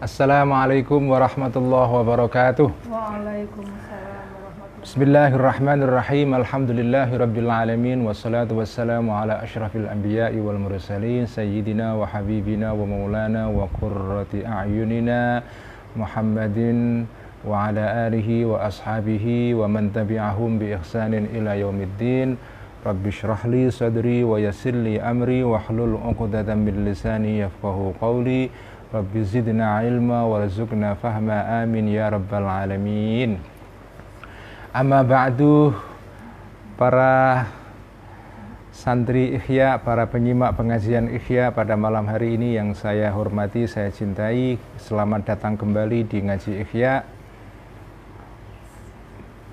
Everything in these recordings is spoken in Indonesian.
Assalamualaikum warahmatullahi wabarakatuh. Waalaikumsalam warahmatullahi. Bismillahirrahmanirrahim. Alhamdulillahirabbil alamin wassalatu wassalamu ala asyrafil anbiya'i wal mursalin sayyidina wa habibina wa maulana wa qurrati a'yunina Muhammadin wa ala alihi wa ashabihi wa man tabi'ahum bi ihsanin ila yaumiddin. Rabbi shrah li sadri wa yassir li amri wahlul 'uqdatam min lisani yafqahu qawli. Rabbi zidna ilma warzuqna fahma amin ya rabbal alamin. Amma ba'du, para santri Ikhya, para penyimak pengajian Ikhya pada malam hari ini yang saya hormati, saya cintai, selamat datang kembali di Ngaji Ikhya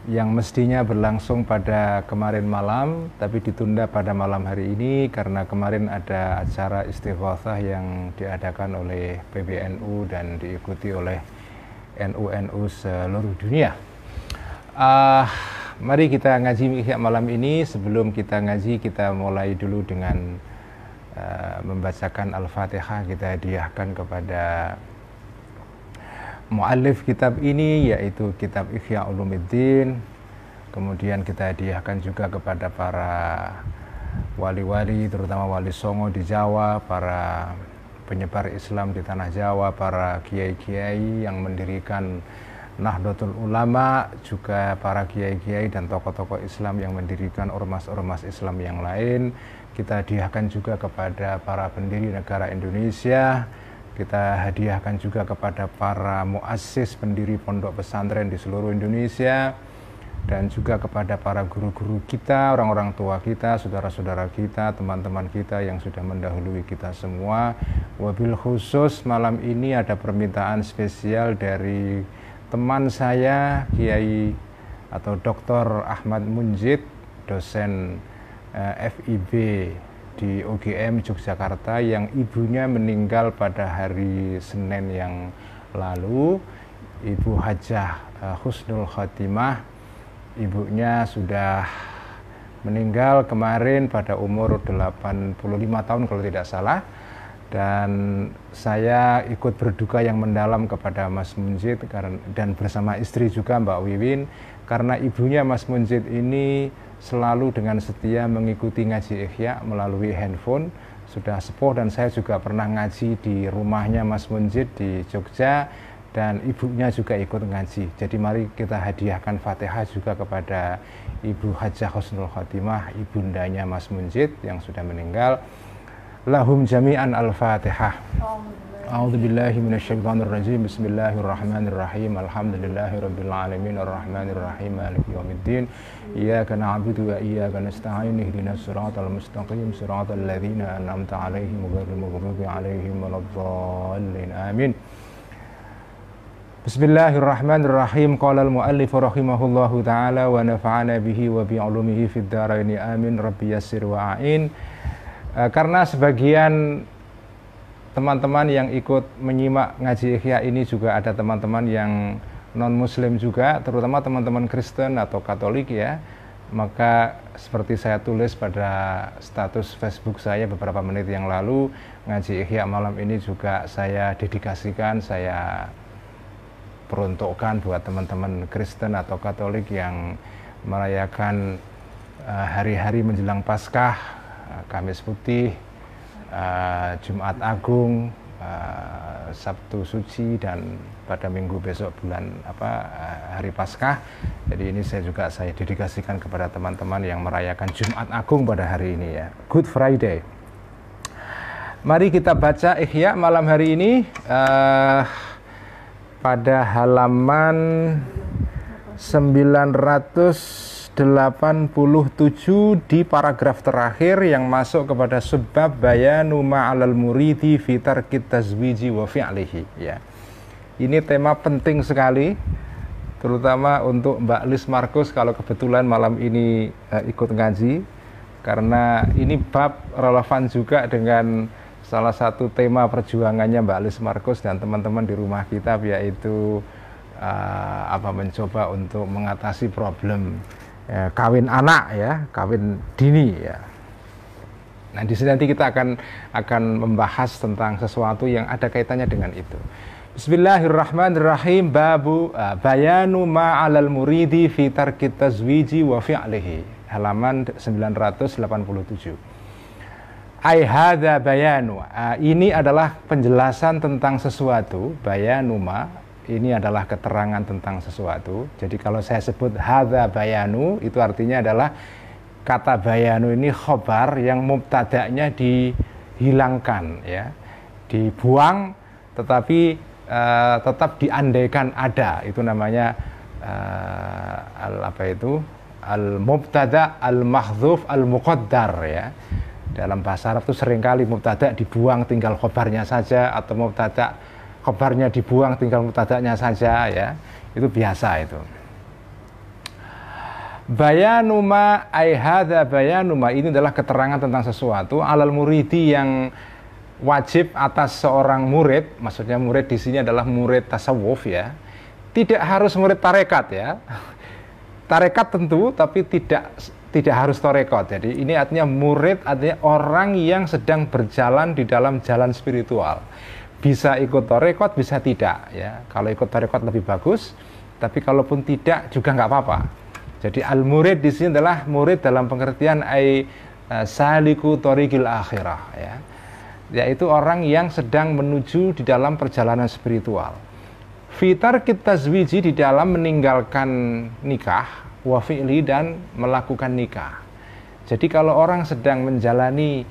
yang mestinya berlangsung pada kemarin malam tapi ditunda pada malam hari ini karena kemarin ada acara istighatsah yang diadakan oleh PBNU dan diikuti oleh NU-NU seluruh dunia. Mari kita ngaji Ikhya malam ini. Sebelum kita ngaji, kita mulai dulu dengan membacakan Al-Fatihah. Kita hadiahkan kepada muallif kitab ini, yaitu kitab Ihya Ulumuddin. Kemudian kita hadiahkan juga kepada para wali-wali, terutama wali Songo di Jawa, para penyebar Islam di tanah Jawa, para kiai-kiai yang mendirikan Nahdlatul Ulama, juga para kiai-kiai dan tokoh-tokoh Islam yang mendirikan ormas-ormas Islam yang lain. Kita hadiahkan juga kepada para pendiri negara Indonesia. Kita hadiahkan juga kepada para muassis pendiri pondok pesantren di seluruh Indonesia, dan juga kepada para guru-guru kita, orang-orang tua kita, saudara-saudara kita, teman-teman kita yang sudah mendahului kita semua. Wabil khusus malam ini ada permintaan spesial dari teman saya, Kiai atau Dr. Ahmad Munjid, dosen FIB di UGM Yogyakarta, yang ibunya meninggal pada hari Senin yang lalu. Ibu Hajah Husnul Khotimah, ibunya sudah meninggal kemarin pada umur 85 tahun kalau tidak salah. Dan saya ikut berduka yang mendalam kepada Mas Munjid dan bersama istri juga Mbak Wiwin, karena ibunya Mas Munjid ini selalu dengan setia mengikuti ngaji Ikhya melalui handphone. Sudah sepuh dan saya juga pernah ngaji di rumahnya Mas Munjid di Jogja, dan ibunya juga ikut ngaji. Jadi mari kita hadiahkan Fatihah juga kepada Ibu Hajah Husnul Khotimah, ibundanya Mas Munjid yang sudah meninggal. Lahum jami'an al-Fatihah. A'udzubillahi minasyaitonirrajim. Bismillahirrahmanirrahim. Alhamdulillahirabbil alamin arrahmanir rahim maliki yaumiddin. Iyyaka na'budu wa iyyaka nasta'in. Ihdinas siratal mustaqim, siratal ladzina an'amta 'alaihim ghairil maghdubi 'alaihim waladdallin. Amin. Bismillahirrahmanirrahim. Qala al-muallif rahimahullahu ta'ala wa nafa'ana bihi wa bi 'ulumihi fid dharain. Amin. Rabbi yassir wa a'in. Karena sebagian teman-teman yang ikut menyimak ngaji Ikhya ini juga ada teman-teman yang non-muslim juga, terutama teman-teman Kristen atau Katolik ya, maka seperti saya tulis pada status Facebook saya beberapa menit yang lalu, ngaji Ikhya malam ini juga saya dedikasikan, saya peruntukkan buat teman-teman Kristen atau Katolik yang merayakan hari-hari menjelang Paskah, Kamis Putih, Jumat Agung, Sabtu Suci, dan pada minggu besok hari Paskah. Jadi ini saya dedikasikan kepada teman-teman yang merayakan Jumat Agung pada hari ini ya, Good Friday. Mari kita baca Ikhya malam hari ini pada halaman 987 di paragraf terakhir yang masuk kepada subbab bayanu ma'alal muridi fi tarkit tazwiji wa fi'lihi ya. Ini tema penting sekali, terutama untuk Mbak Lis Markus kalau kebetulan malam ini ikut ngaji, karena ini bab relevan juga dengan salah satu tema perjuangannya Mbak Lis Markus dan teman-teman di rumah kita, yaitu mencoba untuk mengatasi problem kawin anak ya, kawin dini ya. Nah, di sini nanti kita akan membahas tentang sesuatu yang ada kaitannya dengan itu. Bismillahirrahmanirrahim. Babu bayanu ma'alal muridi fi tarkit tazwiji wa fi'lihi. Halaman 987. Ai hadza bayanu. Ini adalah penjelasan tentang sesuatu. Bayanu ma, ini adalah keterangan tentang sesuatu. Jadi kalau saya sebut hadza bayanu, itu artinya adalah kata bayanu ini khobar yang mubtada'nya dihilangkan, ya, dibuang, tetapi tetap diandaikan ada. Itu namanya al-mubtada' al-mahdzuf al-muqaddar, ya. Dalam bahasa Arab itu seringkali mubtada' dibuang tinggal khobarnya saja, atau mubtada' khobarnya dibuang tinggal mubtada'nya saja, ya. Itu biasa itu. Bayanuma ai hadza bayanuma, ini adalah keterangan tentang sesuatu alal muridi yang wajib atas seorang murid. Maksudnya murid di sini adalah murid tasawuf, ya. Tidak harus murid tarekat, ya. Tarekat tentu, tapi tidak harus tarekat. Jadi ini artinya murid, artinya orang yang sedang berjalan di dalam jalan spiritual. Bisa ikut tarekat, bisa tidak, ya. Kalau ikut tarekat lebih bagus, tapi kalaupun tidak juga nggak apa-apa. Jadi al-murid di sini adalah murid dalam pengertian saliku thoriqil akhirah, ya. Yaitu orang yang sedang menuju di dalam perjalanan spiritual. Fitar kita tazwiji, di dalam meninggalkan nikah, wa fi'li, dan melakukan nikah. Jadi kalau orang sedang menjalani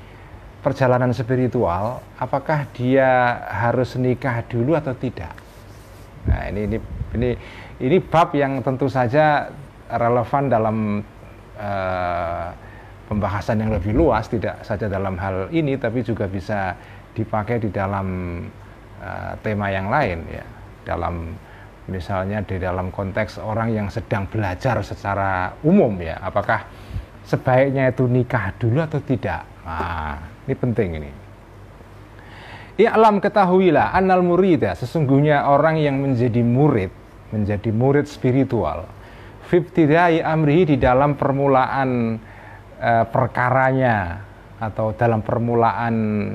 perjalanan spiritual, apakah dia harus nikah dulu atau tidak? Nah, ini bab yang tentu saja relevan dalam pembahasan yang lebih luas, tidak saja dalam hal ini, tapi juga bisa dipakai di dalam tema yang lain, ya. Dalam misalnya di dalam konteks orang yang sedang belajar secara umum, ya, apakah sebaiknya itu nikah dulu atau tidak? Nah, ini penting ini. I'lam, ketahuilah, annal murida, sesungguhnya orang yang menjadi murid spiritual, fibtidai amrihi, di dalam permulaan perkaranya, atau dalam permulaan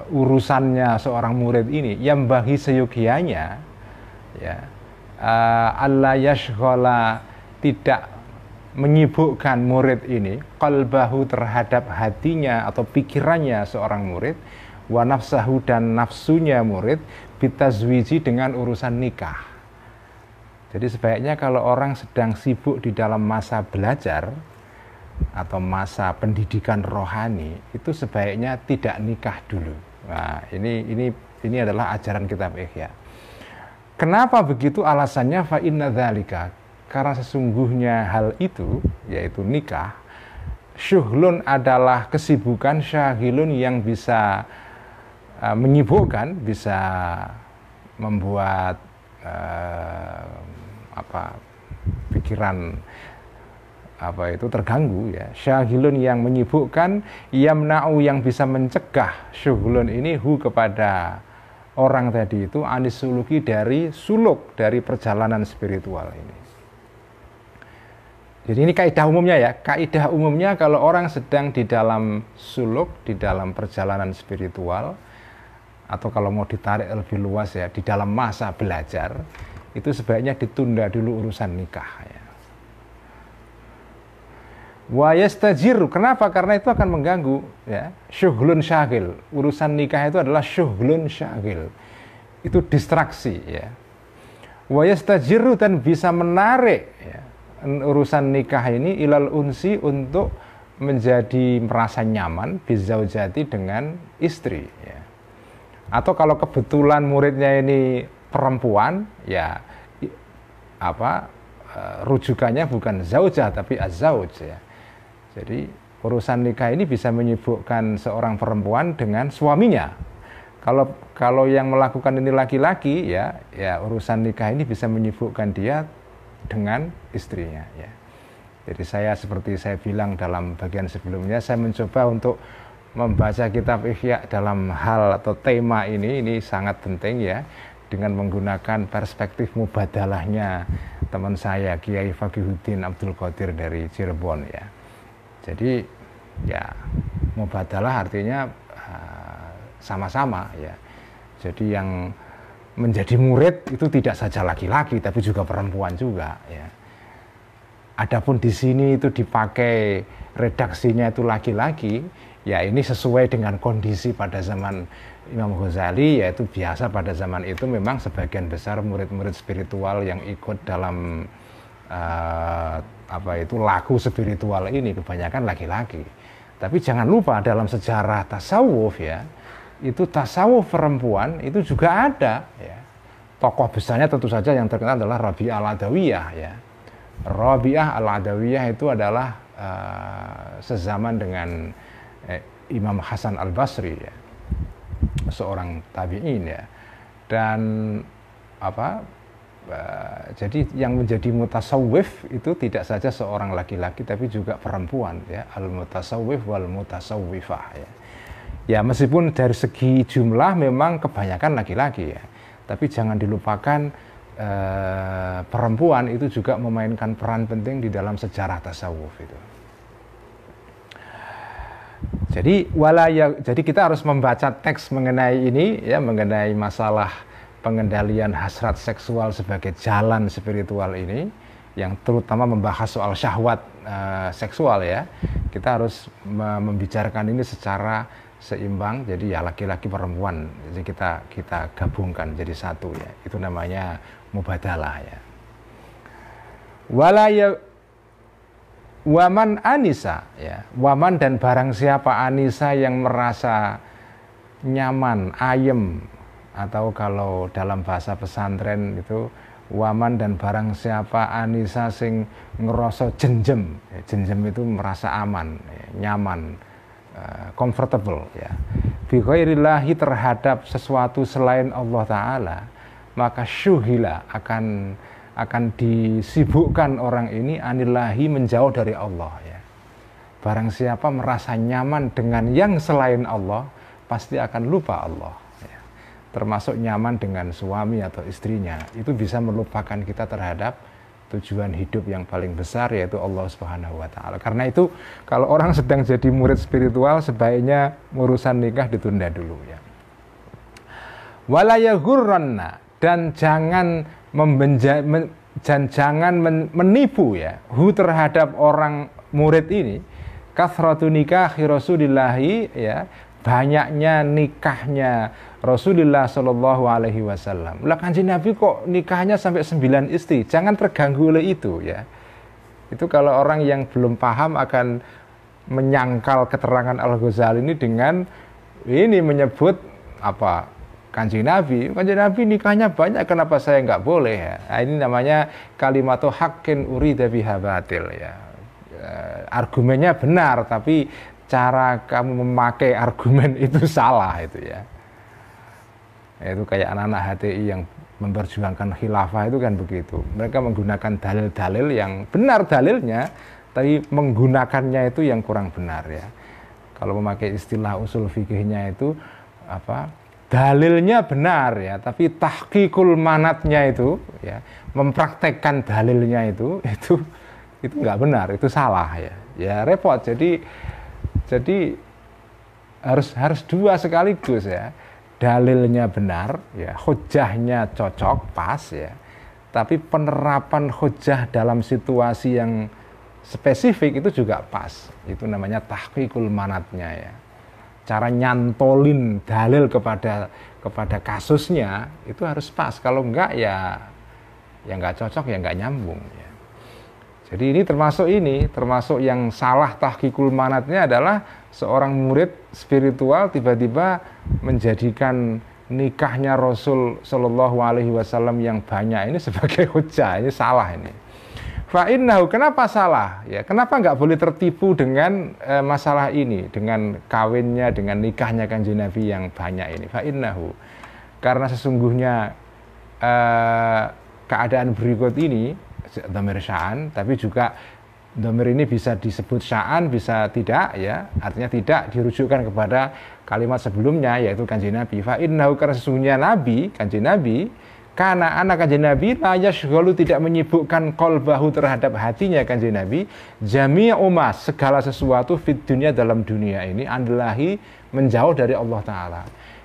urusannya seorang murid ini, yang bagi seyogianya, ya, alla yashghala, tidak menyibukkan murid ini qalbahu, terhadap hatinya atau pikirannya seorang murid, wa nafsahu, dan nafsunya murid, bitazwiji, dengan urusan nikah. Jadi sebaiknya kalau orang sedang sibuk di dalam masa belajar atau masa pendidikan rohani, itu sebaiknya tidak nikah dulu. Nah, ini adalah ajaran kitab Ihya. Kenapa begitu? Alasannya fa inna dzalika, karena sesungguhnya hal itu, yaitu nikah, syuhlun, adalah kesibukan, syahilun, yang bisa menyibukkan, bisa membuat pikiran terganggu, ya. Syahilun, yang menyibukkan, yamna'u, yang bisa mencegah, syuhlun ini hu, kepada orang tadi itu, anis suluki, dari suluk, dari perjalanan spiritual ini. Jadi ini kaidah umumnya, ya. Kaidah umumnya kalau orang sedang di dalam suluk, di dalam perjalanan spiritual, atau kalau mau ditarik lebih luas, ya, di dalam masa belajar, itu sebaiknya ditunda dulu urusan nikah, ya. Wa yastajiru, kenapa? Karena itu akan mengganggu, ya. Syuhlun syagil, urusan nikah itu adalah syuhlun syagil, itu distraksi, ya. Wa yastajiru, dan bisa menarik, ya, urusan nikah ini ilal unsi, untuk menjadi merasa nyaman bizaujati, dengan istri, ya. Atau kalau kebetulan muridnya ini perempuan, ya, rujukannya bukan zaujah tapi az-zauj, ya. Jadi urusan nikah ini bisa menyibukkan seorang perempuan dengan suaminya. Kalau yang melakukan ini laki-laki, ya urusan nikah ini bisa menyibukkan dia dengan istrinya, ya. Jadi seperti saya bilang dalam bagian sebelumnya, saya mencoba untuk membaca kitab Ihya dalam hal atau tema ini sangat penting, ya, dengan menggunakan perspektif mubadalahnya teman saya Kiai Faqihuddin Abdul Qadir dari Cirebon, ya. Jadi ya mubadalah artinya sama-sama, ya. Jadi yang menjadi murid itu tidak saja laki-laki tapi juga perempuan juga ya. Adapun di sini itu dipakai redaksinya itu laki-laki, ya ini sesuai dengan kondisi pada zaman Imam Ghazali, yaitu biasa pada zaman itu memang sebagian besar murid-murid spiritual yang ikut dalam laku spiritual ini kebanyakan laki-laki. Tapi jangan lupa dalam sejarah tasawuf ya, itu tasawuf perempuan itu juga ada ya. Tokoh besarnya tentu saja yang terkenal adalah Rabi'ah al-Adawiyah ya. Rabi'ah al-Adawiyah itu adalah sezaman dengan Imam Hasan al-Basri ya, seorang tabi'in ya. Dan jadi yang menjadi mutasawwif itu tidak saja seorang laki-laki tapi juga perempuan ya, al-mutasawwif wal mutasawwifah ya. Ya meskipun dari segi jumlah memang kebanyakan laki-laki ya, tapi jangan dilupakan perempuan itu juga memainkan peran penting di dalam sejarah tasawuf itu. Jadi kita harus membaca teks mengenai ini ya, mengenai masalah pengendalian hasrat seksual sebagai jalan spiritual ini, yang terutama membahas soal syahwat seksual ya. Kita harus membicarakan ini secara seimbang, jadi ya laki-laki perempuan, jadi kita gabungkan jadi satu ya. Itu namanya mubadalah ya. Waman anisa ya, waman dan barang siapa anisa yang merasa nyaman, ayem, atau kalau dalam bahasa pesantren itu waman dan barang siapa anisa sing ngerasa jenjem, jenjem itu merasa aman, nyaman, comfortable ya, bi ghairillahi terhadap sesuatu selain Allah Ta'ala, maka syuhila akan disibukkan orang ini anillahi menjauh dari Allah ya. Barang siapa merasa nyaman dengan yang selain Allah pasti akan lupa Allah ya. Termasuk nyaman dengan suami atau istrinya, itu bisa melupakan kita terhadap tujuan hidup yang paling besar, yaitu Allah Subhanahu wa Ta'ala. Karena itu kalau orang sedang jadi murid spiritual sebaiknya urusan nikah ditunda dulu ya. Wala yaghurranna, dan jangan menipu ya hu terhadap orang murid ini, kathratu nikahi Rasulillahi ya, banyaknya nikahnya Rasulullah Shallallahu Alaihi Wasallam. Lah Kanjeng Nabi kok nikahnya sampai 9 istri? Jangan terganggu oleh itu ya. Itu kalau orang yang belum paham akan menyangkal keterangan Al-Ghazali ini dengan ini menyebut Kanjeng Nabi nikahnya banyak, kenapa saya nggak boleh ya? Nah, ini namanya kalimatu haqqin urida biha batil ya. Argumennya benar tapi cara kamu memakai argumen itu salah itu ya. Itu kayak anak-anak HTI yang memperjuangkan khilafah itu kan begitu. Mereka menggunakan dalil-dalil yang benar dalilnya, tapi menggunakannya itu yang kurang benar ya. Kalau memakai istilah usul fikihnya itu dalilnya benar ya, tapi tahqiqul manatnya itu ya, mempraktekkan dalilnya itu nggak benar, itu salah ya. Ya repot. Jadi harus dua sekaligus ya. Dalilnya benar ya, hujahnya cocok pas ya, tapi penerapan hujah dalam situasi yang spesifik itu juga pas. Itu namanya tahqiqul manatnya ya. Cara nyantolin dalil kepada kasusnya itu harus pas. Kalau enggak ya enggak cocok, ya enggak nyambung ya. Jadi ini termasuk yang salah tahqiqul manatnya adalah seorang murid spiritual tiba-tiba menjadikan nikahnya Rasul Shallallahu Alaihi Wasallam yang banyak ini sebagai hujah. Ini salah ini. Fa'innahu, kenapa salah? Ya, kenapa nggak boleh tertipu dengan masalah ini, dengan kawinnya, dengan nikahnya Kanjeng Nabi yang banyak ini? Fa'innahu, karena sesungguhnya keadaan berikut ini dhamir sya'an, tapi juga dhamir ini bisa disebut sya'an, bisa tidak ya, artinya tidak dirujukkan kepada kalimat sebelumnya yaitu Kanjeng Nabi. Fa'innahu, karena sesungguhnya Nabi, Kanjeng Nabi, karena anak Kanjeng Nabi la yashghalu, tidak menyibukkan qalbahu terhadap hatinya Kanjeng Nabi, jami'u ma, segala sesuatu fid dunya, dalam dunia ini, anillahi, menjauh dari Allah Ta'ala.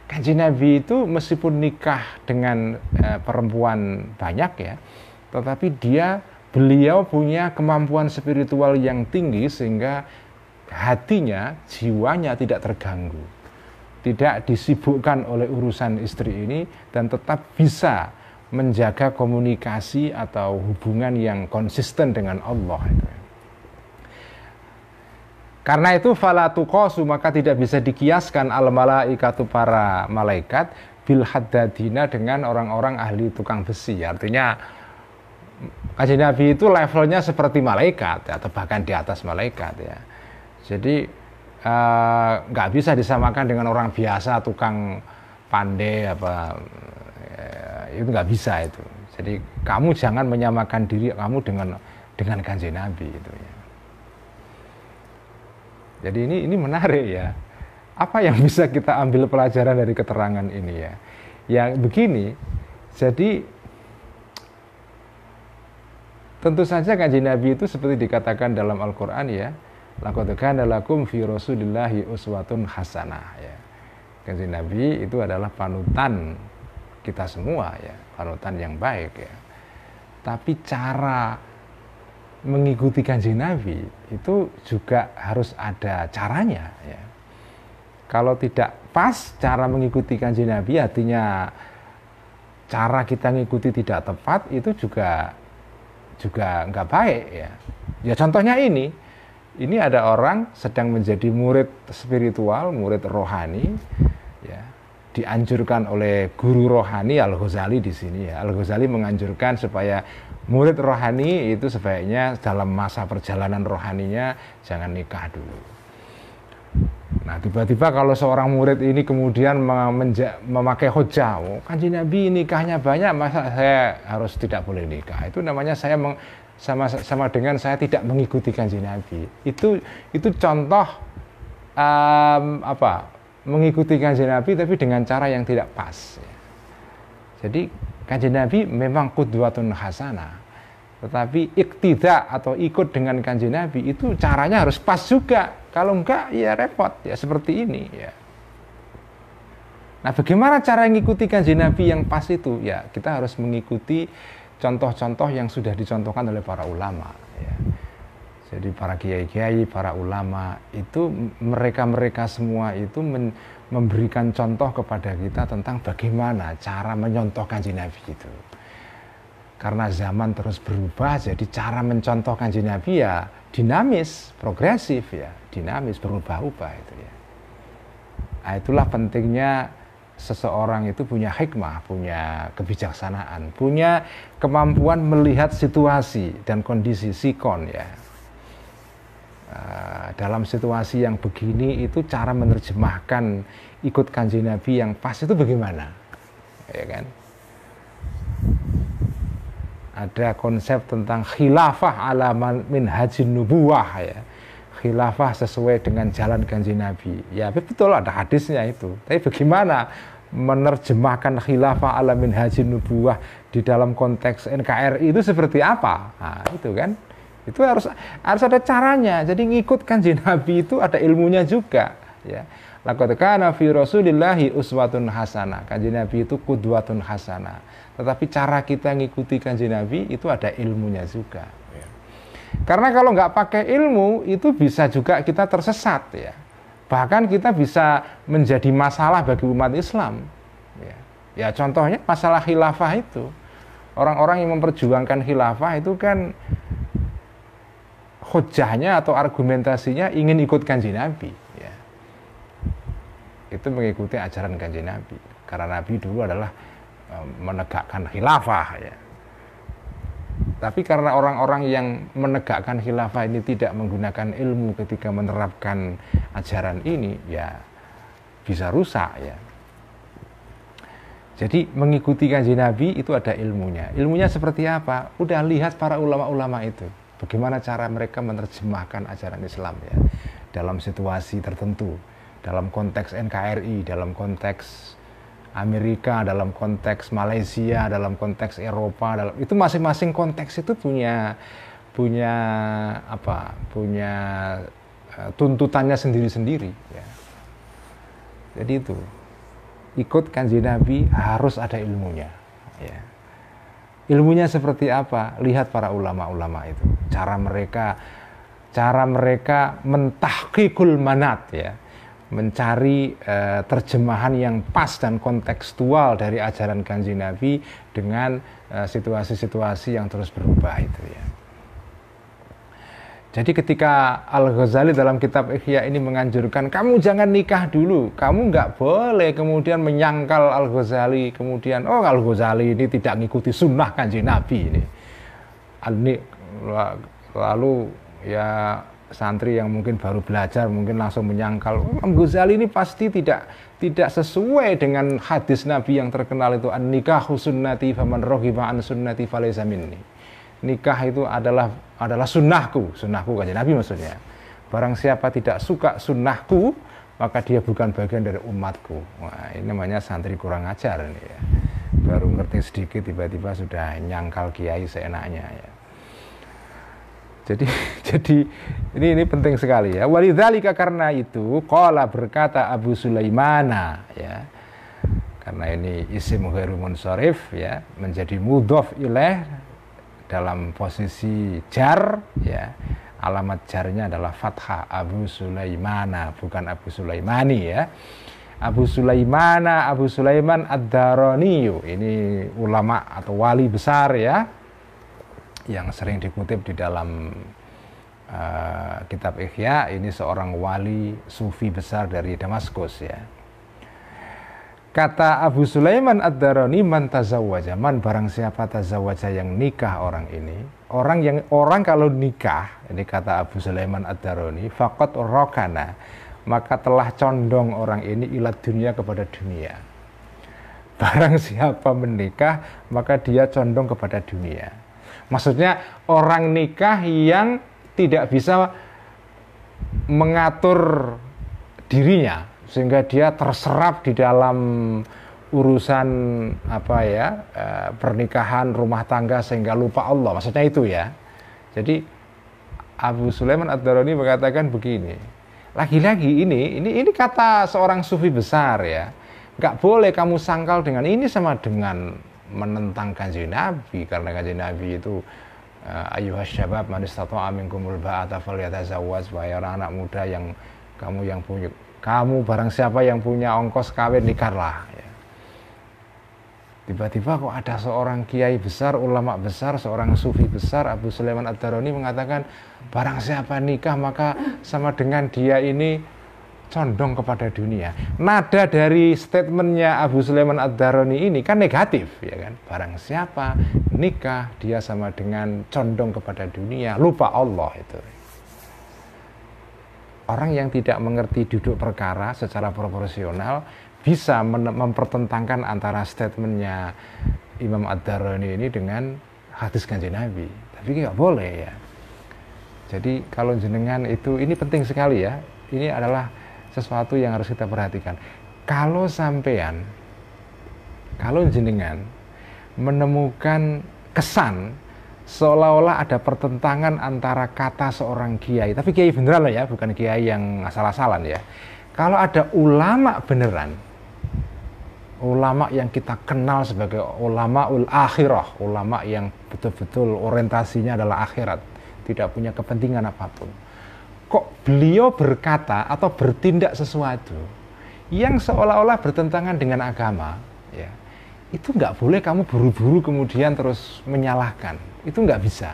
Kanjeng Nabi itu meskipun nikah dengan perempuan banyak ya, tetapi beliau punya kemampuan spiritual yang tinggi sehingga hatinya, jiwanya tidak terganggu, tidak disibukkan oleh urusan istri ini, dan tetap bisa menjaga komunikasi atau hubungan yang konsisten dengan Allah. Karena itu fala tuqasu, maka tidak bisa dikiaskan al malaikatu, para malaikat, bil haddadina, dengan orang-orang ahli tukang besi. Artinya Kanjeng Nabi itu levelnya seperti malaikat atau bahkan di atas malaikat ya. Jadi nggak bisa disamakan dengan orang biasa, tukang pandai apa, itu nggak bisa itu. Jadi kamu jangan menyamakan diri kamu dengan Kanjeng Nabi itu ya. Jadi ini menarik ya. Apa yang bisa kita ambil pelajaran dari keterangan ini ya? Yang begini, jadi tentu saja Kanjeng Nabi itu seperti dikatakan dalam Al-Quran ya, laqad kana lakum fi Rasulillahi uswatun hasanah ya. Kanjeng Nabi itu adalah panutan kita semua ya, panutan yang baik ya. Tapi cara mengikuti Kanjeng Nabi itu juga harus ada caranya ya. Kalau tidak pas cara mengikuti Kanjeng Nabi, artinya cara kita mengikuti tidak tepat, itu juga nggak baik ya. Ya contohnya ini ada orang sedang menjadi murid spiritual, murid rohani ya, dianjurkan oleh guru rohani Al-Ghazali di sini ya. Al-Ghazali menganjurkan supaya murid rohani itu sebaiknya dalam masa perjalanan rohaninya jangan nikah dulu. Nah tiba-tiba kalau seorang murid ini kemudian memakai hujah, Kanjeng Nabi nikahnya banyak, masa saya harus tidak boleh nikah? Itu namanya saya sama dengan saya tidak mengikuti Kanjeng Nabi. Itu contoh mengikuti Kanjeng Nabi tapi dengan cara yang tidak pas. Jadi Kanjeng Nabi memang qudwatun hasanah, tetapi iktida atau ikut dengan Kanjeng Nabi itu caranya harus pas juga. Kalau enggak ya repot ya, seperti ini ya. Nah bagaimana cara mengikuti Kanjeng Nabi yang pas itu? Ya kita harus mengikuti contoh-contoh yang sudah dicontohkan oleh para ulama ya. Jadi para kiai-kiai, para ulama itu mereka semua itu memberikan contoh kepada kita tentang bagaimana cara menyontoh Kanjeng Nabi itu. Karena zaman terus berubah, jadi cara mencontoh Kanjeng Nabi ya dinamis, progresif ya, dinamis, berubah-ubah itu ya. Nah, itulah pentingnya seseorang itu punya hikmah, punya kebijaksanaan, punya kemampuan melihat situasi dan kondisi sikon ya. Dalam situasi yang begini itu cara menerjemahkan ikut Kanjeng Nabi yang pas itu bagaimana, ya kan? Ada konsep tentang khilafah ala minhajin nubuwah ya, khilafah sesuai dengan jalan Kanjeng Nabi. Ya betul ada hadisnya itu. Tapi bagaimana menerjemahkan khilafah ala minhajin nubuwah di dalam konteks NKRI itu seperti apa? Nah, itu kan. Itu harus ada caranya. Jadi ngikut Kanjeng Nabi itu ada ilmunya juga ya. Laqad kana fi Rasulillahi uswatun hasanah. Kanjeng Nabi itu qudwatun hasanah. Tetapi cara kita ngikuti Kanjeng Nabi itu ada ilmunya juga ya. Karena kalau nggak pakai ilmu itu bisa juga kita tersesat ya. Bahkan kita bisa menjadi masalah bagi umat Islam ya. Ya contohnya masalah khilafah itu. Orang-orang yang memperjuangkan khilafah itu kan hujahnya atau argumentasinya ingin ikut Kanjeng Nabi ya. Itu mengikuti ajaran Kanjeng Nabi. Karena Nabi dulu adalah menegakkan khilafah ya. Tapi karena orang-orang yang menegakkan khilafah ini tidak menggunakan ilmu ketika menerapkan ajaran ini ya bisa rusak ya. Jadi mengikuti Kanjeng Nabi itu ada ilmunya. Ilmunya seperti apa? Udah lihat para ulama-ulama itu. Bagaimana cara mereka menerjemahkan ajaran Islam ya dalam situasi tertentu, dalam konteks NKRI, dalam konteks Amerika, dalam konteks Malaysia, dalam konteks Eropa, itu masing-masing konteks itu punya tuntutannya sendiri-sendiri ya. Jadi itu ikut kanjeng Nabi harus ada ilmunya. Ya. Ilmunya seperti apa? Lihat para ulama-ulama itu, cara mereka mentahqiqul manat, ya, mencari terjemahan yang pas dan kontekstual dari ajaran kanjeng Nabi dengan situasi-situasi yang terus berubah itu, ya. Jadi ketika Al-Ghazali dalam kitab Ihya ini menganjurkan kamu jangan nikah dulu, kamu nggak boleh kemudian menyangkal Al-Ghazali, kemudian oh Al-Ghazali ini tidak mengikuti sunnah kanjeng Nabi ini. Lalu ya santri yang mungkin baru belajar mungkin langsung menyangkal Al-Ghazali ini pasti tidak sesuai dengan hadis Nabi yang terkenal itu an-nikahu sunnati faman raghiba an sunnati falaysa minni. Nikah itu adalah sunnahku kanjeng Nabi maksudnya. Barang siapa tidak suka sunnahku, maka dia bukan bagian dari umatku. Wah, ini namanya santri kurang ajar ini, ya. Baru ngerti sedikit tiba-tiba sudah nyangkal kiai seenaknya, ya. Jadi ini penting sekali, ya. Walidzalika, karena itu qala, berkata Abu Sulaimana, ya. Karena ini isim ghairu munsharif, ya, menjadi mudhof ilaih dalam posisi jar, ya, alamat jarnya adalah fathah, Abu Sulaimana, bukan Abu Sulaimani, ya. Abu Sulaiman Ad-Darani, ini ulama atau wali besar, ya, yang sering dikutip di dalam kitab Ihya. Ini seorang wali sufi besar dari Damaskus, ya. Kata Abu Sulaiman Ad-Darani, man tazawwaja, man barang siapa tazawwaja yang nikah orang ini, orang kalau nikah, ini kata Abu Sulaiman Ad-Darani, faqad rokana, maka telah condong orang ini ila dunia, kepada dunia. Barang siapa menikah, maka dia condong kepada dunia. Maksudnya orang nikah yang tidak bisa mengatur dirinya, sehingga dia terserap di dalam urusan pernikahan rumah tangga sehingga lupa Allah, maksudnya itu, ya. Jadi Abu Sulaiman Ad-Darani mengatakan begini, lagi-lagi ini kata seorang sufi besar, ya, nggak boleh kamu sangkal dengan ini sama dengan menentang kanjeng Nabi, karena kanjeng Nabi itu ayyuhas syabab man istata'a minkumul ba'ata falyatazawwaj, wahai anak muda yang kamu barang siapa yang punya ongkos kawin, nikahlah, ya. Tiba-tiba kok ada seorang kiai besar, ulama besar, seorang sufi besar, Abu Sulaiman Ad-Darani mengatakan barang siapa nikah maka sama dengan dia ini condong kepada dunia. Nada dari statementnya Abu Sulaiman Ad-Darani ini kan negatif, ya kan? Barang siapa nikah dia sama dengan condong kepada dunia, lupa Allah itu. Orang yang tidak mengerti duduk perkara secara proporsional bisa mempertentangkan antara statementnya Imam Ad-Darani ini dengan hadis kanjeng Nabi. Tapi nggak boleh, ya. Jadi kalau jenengan itu, ini penting sekali, ya. Ini adalah sesuatu yang harus kita perhatikan. Kalau jenengan menemukan kesan seolah-olah ada pertentangan antara kata seorang kiai, tapi kiai beneran loh, ya, bukan kiai yang asal-asalan, ya. Kalau ada ulama beneran, ulama yang kita kenal sebagai ulamaul akhirah, ulama yang betul-betul orientasinya adalah akhirat, tidak punya kepentingan apapun, kok beliau berkata atau bertindak sesuatu yang seolah-olah bertentangan dengan agama, ya, itu nggak boleh kamu buru-buru kemudian terus menyalahkan. Itu nggak bisa.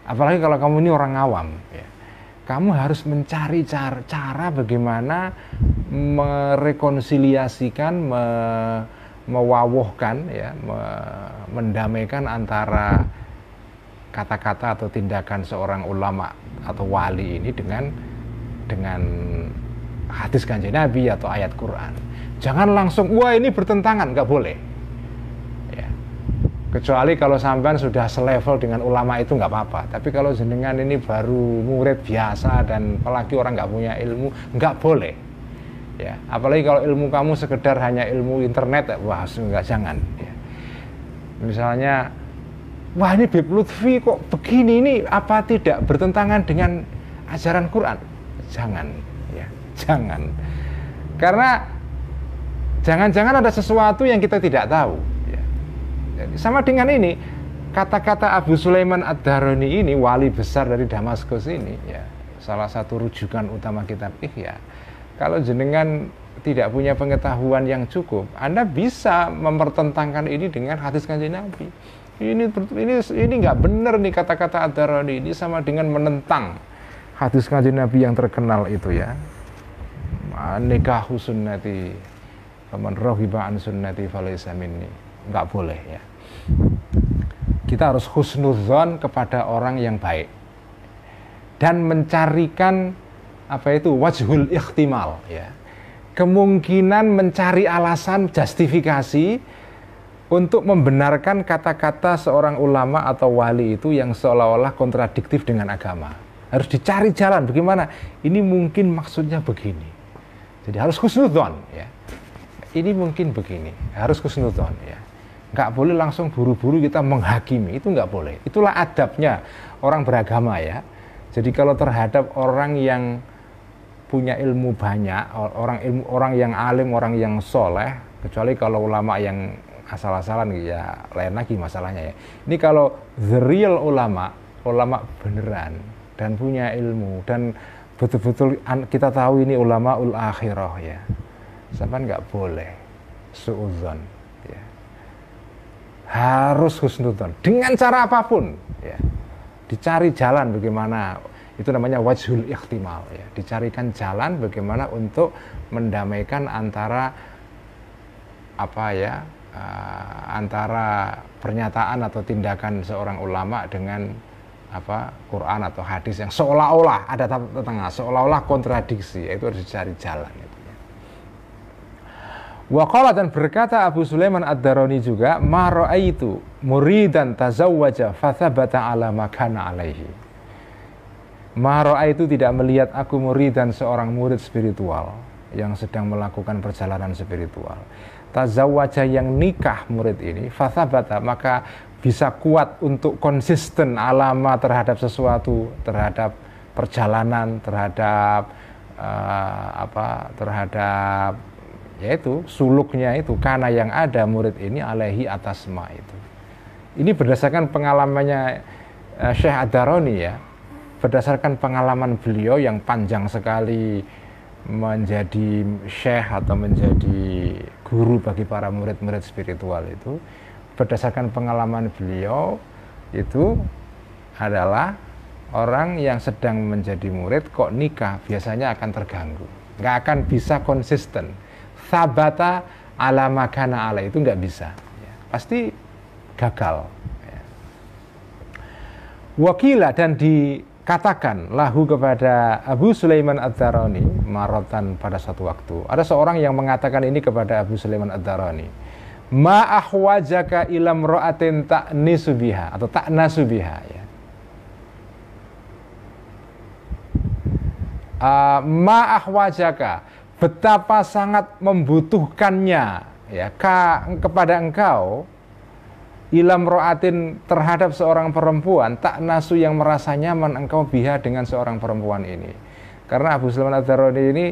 Apalagi kalau kamu ini orang awam, ya. Kamu harus mencari cara bagaimana merekonsiliasikan, mewawuhkan, ya, mendamaikan antara kata-kata atau tindakan seorang ulama atau wali ini dengan hadis kanjeng Nabi atau ayat Quran. Jangan langsung, wah ini bertentangan, nggak boleh. Kecuali kalau sampean sudah selevel dengan ulama itu nggak apa-apa. Tapi kalau jenengan ini baru murid biasa dan apalagi orang nggak punya ilmu, nggak boleh. Ya, apalagi kalau ilmu kamu sekedar hanya ilmu internet, wah jangan. Ya. Misalnya, wah ini Bib Lutfi kok begini, ini apa tidak bertentangan dengan ajaran Quran? Jangan, ya, jangan. Karena Jangan-jangan ada sesuatu yang kita tidak tahu. Ya. Jadi, sama dengan ini, kata-kata Abu Sulaiman Ad-Darani ini, wali besar dari Damaskus ini, ya, salah satu rujukan utama kitab Ihya. Kalau jenengan tidak punya pengetahuan yang cukup, Anda bisa mempertentangkan ini dengan hadis Kanjeng Nabi. Ini nggak benar nih kata-kata Ad-Darani ini, sama dengan menentang hadis Kanjeng Nabi yang terkenal itu ya. Nikahu sunnati, faman raghiba an sunnati falaysa minni. Nggak boleh ya. Kita harus husnudzon kepada orang yang baik dan mencarikan wajhul ikhtimal ya. Kemungkinan mencari alasan justifikasi untuk membenarkan kata-kata seorang ulama atau wali itu yang seolah-olah kontradiktif dengan agama. Harus dicari jalan bagaimana ini mungkin maksudnya begini. Jadi harus husnudzon ya. Ini mungkin begini, harus husnudzon ya. Nggak boleh langsung buru-buru kita menghakimi, itu nggak boleh. Itulah adabnya orang beragama ya. Jadi kalau terhadap orang yang punya ilmu banyak, orang yang alim, orang yang soleh, kecuali kalau ulama yang asal-asalan ya lain lagi masalahnya ya. Ini kalau the real ulama beneran dan punya ilmu dan betul-betul kita tahu ini ulama ul akhirah ya. Sampai nggak boleh suudzon ya. Harus husnudzon dengan cara apapun ya. Dicari jalan bagaimana, itu namanya wajhul ikhtimal ya. Dicarikan jalan bagaimana untuk mendamaikan antara antara pernyataan atau tindakan seorang ulama dengan Quran atau hadis yang seolah-olah ada tengah, seolah-olah kontradiksi. Itu harus dicari jalan itu ya. Wa qala, dan berkata Abu Sulaiman Ad-Darani juga, ma ra'aitu muridan tazawwaja fathabata ala ma kana alaihi. Ma ra'aitu, tidak melihat aku muridan, seorang murid spiritual yang sedang melakukan perjalanan spiritual. Tazawwaja, yang nikah murid ini, fathabata, maka bisa kuat untuk konsisten alama terhadap sesuatu, terhadap perjalanan, terhadap terhadap yaitu suluknya itu, karena yang ada murid ini alaihi atas ma itu. Ini berdasarkan pengalamannya Syekh Ad-Darani ya, berdasarkan pengalaman beliau yang panjang sekali menjadi syekh atau menjadi guru bagi para murid-murid spiritual itu. Berdasarkan pengalaman beliau itu adalah orang yang sedang menjadi murid kok nikah biasanya akan terganggu, nggak akan bisa konsisten. Sabata ala makana ala, itu nggak bisa ya. Pasti gagal ya. Wakila, dan dikatakan lahu kepada Abu Sulaiman Ad-Darani marotan, pada suatu waktu ada seorang yang mengatakan ini kepada Abu Sulaiman Ad-Darani, ma ahwajaka ilam ro'atin ta'nisu biha atau ta'nasu biha ya. Ma ahwajaka, betapa sangat membutuhkannya ya kepada engkau, ilam ro'atin, terhadap seorang perempuan, ta'nasu, yang merasa nyaman engkau biha, dengan seorang perempuan ini. Karena Abu Sulaiman Ad-Darani ini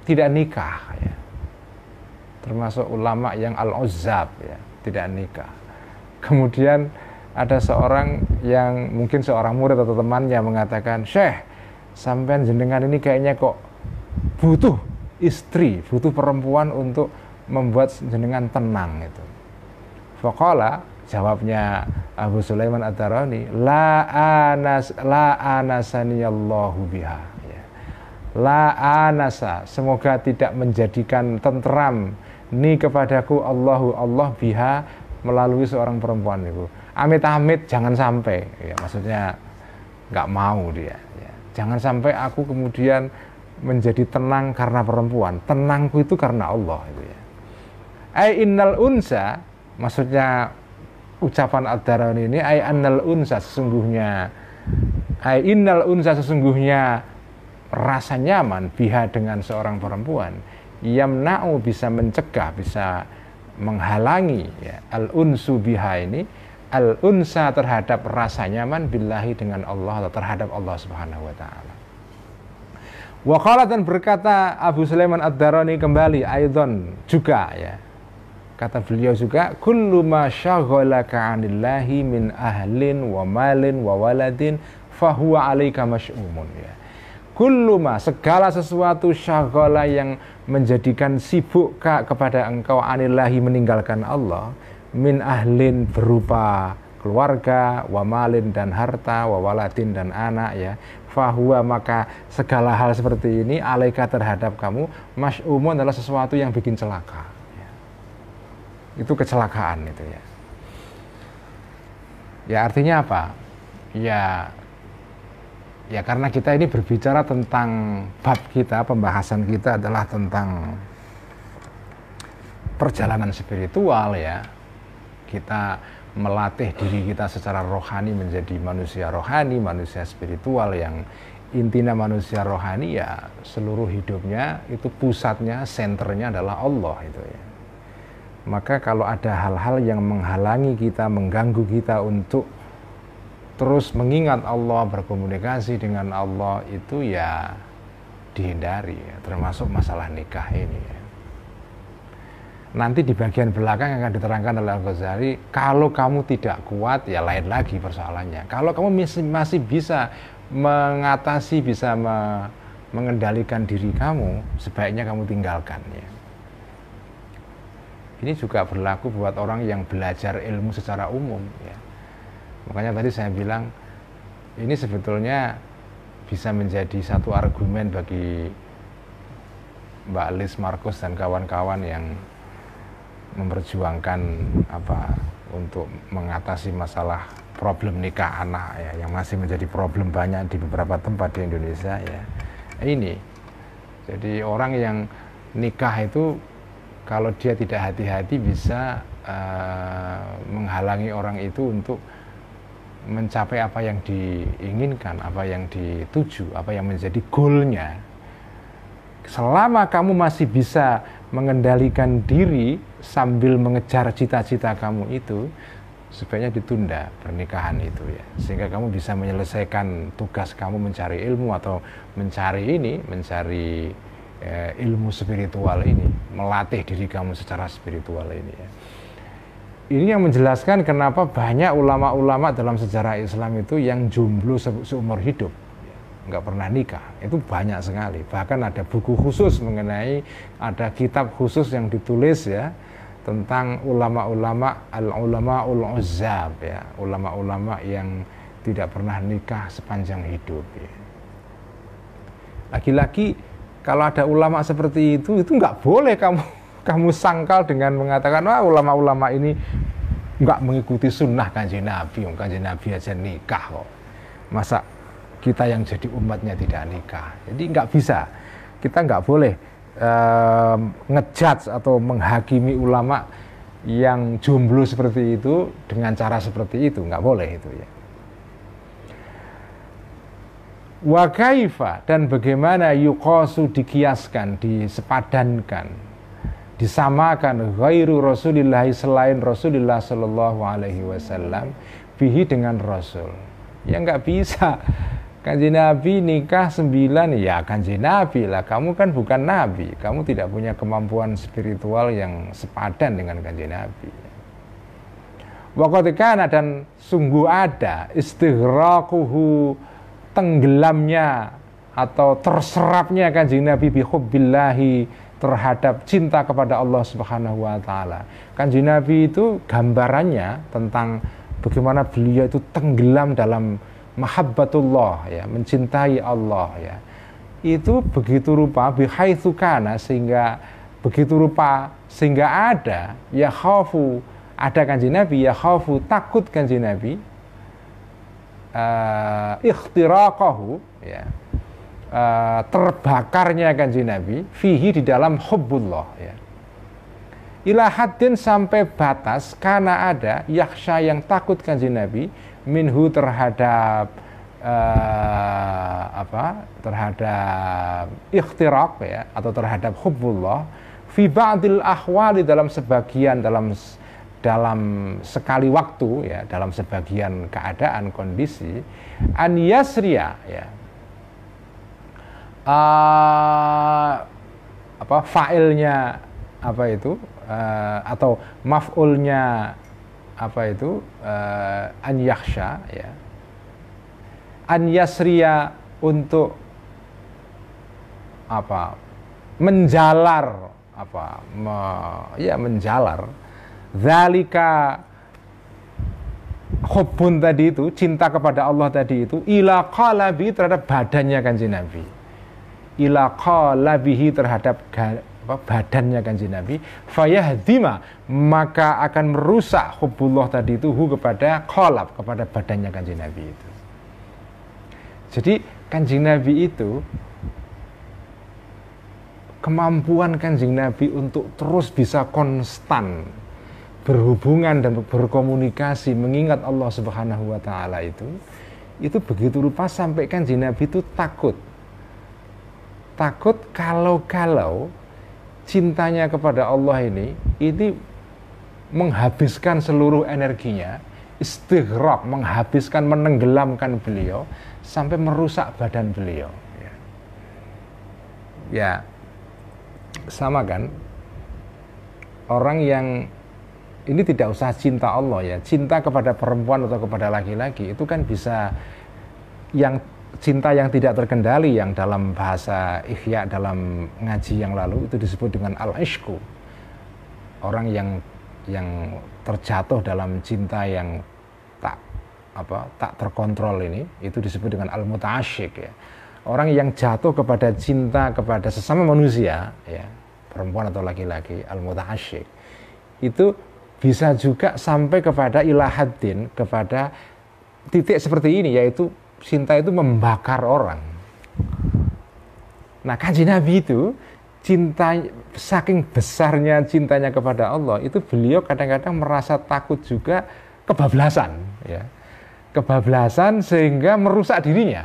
tidak nikah ya. Termasuk ulama yang al-uzzab ya, tidak nikah. Kemudian ada seorang yang mungkin seorang murid atau temannya mengatakan, Syekh, sampean jenengan ini kayaknya kok butuh istri, butuh perempuan untuk membuat jenengan tenang itu. Faqala, jawabnya Abu Sulaiman Ad-Darani, la anasaniyallahu biha ya. La anasa, semoga tidak menjadikan tentram ni kepadaku Allah biha, melalui seorang perempuan itu. Amit-amit jangan sampai ya, maksudnya nggak mau dia ya. Jangan sampai aku kemudian menjadi tenang karena perempuan. Tenangku itu karena Allah itu ya. Ai innal unsa, maksudnya ucapan Ad-Darani ini, ai annal unsa, sesungguhnya, ai innal unsa, sesungguhnya rasa nyaman biha, dengan seorang perempuan, yamna'u, bisa mencegah, bisa menghalangi ya, al-unsu biha ini, al-unsa, terhadap rasa nyaman billahi, dengan Allah, atau terhadap Allah Subhanahu wa taala. Wa qala, dan berkata Abu Sulaiman Ad-Darani kembali aidon juga ya. Kata beliau juga, kullu ma syaghalaka 'anillahi min ahlin wa malin wa waladin fahuwa 'alaika masy'umun ya. Kullu ma, segala sesuatu, syaghala yang menjadikan sibuk kepada engkau, 'anillahi, meninggalkan Allah, min ahlin berupa keluarga, wa malin dan harta, wa waladin dan anak ya. Fahuwa, maka segala hal seperti ini 'alaika, terhadap kamu, masy'umun, adalah sesuatu yang bikin celaka. Itu kecelakaan itu ya. Ya artinya apa? Ya karena kita ini berbicara tentang bab kita, pembahasan kita adalah tentang perjalanan spiritual ya. Kita melatih diri kita secara rohani menjadi manusia rohani, manusia spiritual, yang intinya manusia rohani ya seluruh hidupnya itu pusatnya, senternya adalah Allah itu ya. Maka kalau ada hal-hal yang menghalangi kita, mengganggu kita untuk terus mengingat Allah, berkomunikasi dengan Allah, itu ya dihindari ya, termasuk masalah nikah ini ya. Nanti di bagian belakang akan diterangkan oleh Al-Ghazali, kalau kamu tidak kuat ya lain lagi persoalannya. Kalau kamu masih bisa mengatasi, bisa mengendalikan diri kamu, sebaiknya kamu tinggalkan ya. Ini juga berlaku buat orang yang belajar ilmu secara umum ya. Makanya tadi saya bilang ini sebetulnya bisa menjadi satu argumen bagi Mbak Liz Markus dan kawan-kawan yang memperjuangkan untuk mengatasi masalah problem nikah anak ya, yang masih menjadi problem banyak di beberapa tempat di Indonesia ya. Ini jadi orang yang nikah itu kalau dia tidak hati-hati bisa menghalangi orang itu untuk mencapai apa yang diinginkan, apa yang dituju, apa yang menjadi goalnya. Selama kamu masih bisa mengendalikan diri sambil mengejar cita-cita kamu itu, sebaiknya ditunda pernikahan itu ya, sehingga kamu bisa menyelesaikan tugas kamu mencari ilmu atau mencari ilmu spiritual ini, melatih diri kamu secara spiritual ini ya. Ini yang menjelaskan kenapa banyak ulama-ulama dalam sejarah Islam itu yang jomblo seumur hidup, nggak pernah nikah, itu banyak sekali. Bahkan ada buku khusus mengenai, ada kitab khusus yang ditulis ya tentang ulama-ulama al-ulama ul-uzzab ya, ulama-ulama yang tidak pernah nikah sepanjang hidup ya. Lagi-lagi kalau ada ulama seperti itu nggak boleh kamu sangkal dengan mengatakan wah ulama-ulama ini nggak mengikuti sunnah Kanjeng Nabi, Kanjeng Nabi aja nikah kok, masa kita yang jadi umatnya tidak nikah. Jadi nggak bisa, kita nggak boleh ngejudge atau menghakimi ulama yang jomblo seperti itu dengan cara seperti itu, nggak boleh itu ya. Wa kaifa, dan bagaimana yuqasu, dikiaskan, disepadankan, disamakan ghairu Rasulillah, selain Rasulullah sallallahu alaihi wasallam, bihi, dengan Rasul. Ya nggak bisa. Kanjeng Nabi nikah 9, ya Kanjeng Nabi lah, kamu kan bukan Nabi, kamu tidak punya kemampuan spiritual yang sepadan dengan Kanjeng Nabi. Wa qad kana, dan sungguh ada, istighraquhu, tenggelamnya atau terserapnya Kanjeng Nabi bi hubbillahi, terhadap cinta kepada Allah Subhanahu wa taala. Kanjeng Nabi itu gambarannya tentang bagaimana beliau itu tenggelam dalam mahabbatullah ya, mencintai Allah ya. Itu begitu rupa bihaitsu kana, sehingga begitu rupa sehingga ada ya khafu, ada Kanjeng Nabi ya khafu, takut Kanjeng Nabi ikhtiraqahu ya, terbakarnya Kanjeng Nabi fihi, di dalam hubbullah ya, ila haddin, sampai batas, karena ada yakhsha, yang takut Kanjeng Nabi minhu, terhadap terhadap ikhtiraq ya, atau terhadap hubbullah fi ba'dil ahwali, dalam sebagian, dalam sekali waktu ya, dalam sebagian keadaan kondisi, an yasriya ya, fa'ilnya apa itu atau maf'ulnya apa itu an yakhsha, ya, an yasriya, untuk apa, menjalar, apa, menjalar, zalika, hubbun tadi itu, cinta kepada Allah tadi itu, ila qalabi, terhadap badannya Kanjeng Nabi, ila qalabihi, terhadap badannya Kanjeng Nabi, fayahdima, maka akan merusak hubbullah tadi itu kepada qalab, kepada badannya Kanjeng Nabi itu. Jadi Kanjeng Nabi itu, kemampuan Kanjeng Nabi untuk terus bisa konstan berhubungan dan berkomunikasi mengingat Allah Subhanahu wa taala itu begitu rupa sampai Kanjeng Nabi itu takut kalau cintanya kepada Allah ini menghabiskan seluruh energinya, istighraq, menghabiskan, menenggelamkan beliau sampai merusak badan beliau. Ya, sama kan, orang yang ini tidak usah cinta Allah, ya, cinta kepada perempuan atau kepada laki-laki itu kan bisa, yang cinta yang tidak terkendali, yang dalam bahasa Ihya dalam ngaji yang lalu itu disebut dengan al-ishku. Orang yang terjatuh dalam cinta yang tak terkontrol ini, itu disebut dengan al-muta'asyik, ya. Orang yang jatuh kepada cinta kepada sesama manusia, ya, perempuan atau laki-laki, al-muta'asyik, itu bisa juga sampai kepada ilahaddin, kepada titik seperti ini, yaitu cinta itu membakar orang. Nah, Kanjeng Nabi itu cinta, saking besarnya cintanya kepada Allah itu, beliau kadang-kadang merasa takut juga kebablasan, ya, kebablasan sehingga merusak dirinya.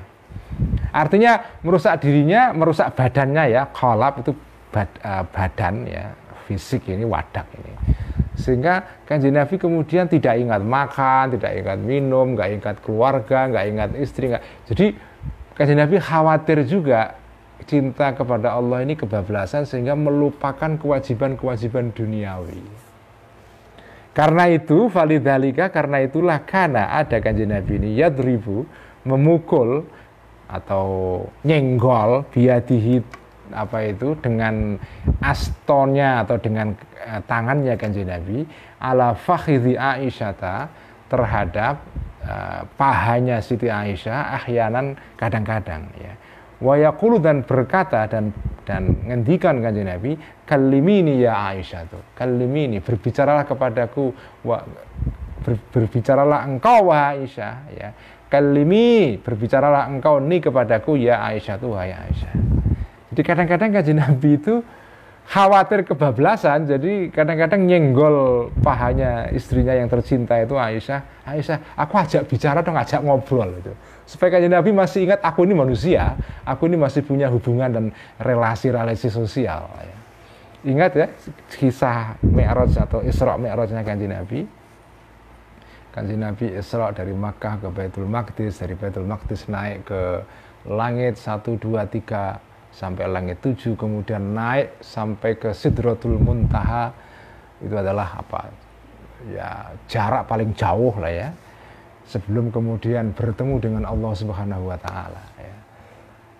Artinya merusak dirinya, merusak badannya, ya, qalab itu badan, ya, fisik ini, wadak ini. Sehingga Kanjeng Nabi kemudian tidak ingat makan, tidak ingat minum, nggak ingat keluarga, nggak ingat istri, nggak. Jadi Kanjeng Nabi khawatir juga cinta kepada Allah ini kebablasan sehingga melupakan kewajiban-kewajiban duniawi. Karena itu, validhalika, karena itulah, karena ada Kanjeng Nabi ini yadribu, memukul atau nyenggol, biadihi, apa itu, dengan astonnya atau dengan tangannya Kanjeng Nabi, ala fakhidhi Aisyata, terhadap pahanya Siti Aisyah, ahyanan, kadang-kadang, ya. Wa yaqulu, dan berkata dan ngendikan Kanjeng Nabi, kalimini ya Aisyah, tuh, kalimini, berbicaralah kepadaku, berbicaralah engkau wahai Aisyah, ya, kalimi, berbicaralah engkau ni kepadaku ya Aisyah, tuh, wahai Aisyah. Jadi kadang-kadang Kanjeng Nabi itu khawatir kebablasan, jadi kadang-kadang nyenggol pahanya istrinya yang tercinta itu Aisyah, aku ajak bicara dong, ajak ngobrol itu. Supaya Kanjeng Nabi masih ingat, aku ini manusia, aku ini masih punya hubungan dan relasi sosial, ya. Ingat, ya, kisah Mi'raj atau Isra Mi'rajnya Kanjeng Nabi. Kanjeng Nabi Isra dari Makkah ke Baitul Maqdis, dari Baitul Maqdis naik ke langit 1, 2, 3 sampai langit 7, kemudian naik sampai ke Sidratul Muntaha. Itu adalah apa, ya, jarak paling jauh lah, ya, sebelum kemudian bertemu dengan Allah Subhanahu wa taala, ya.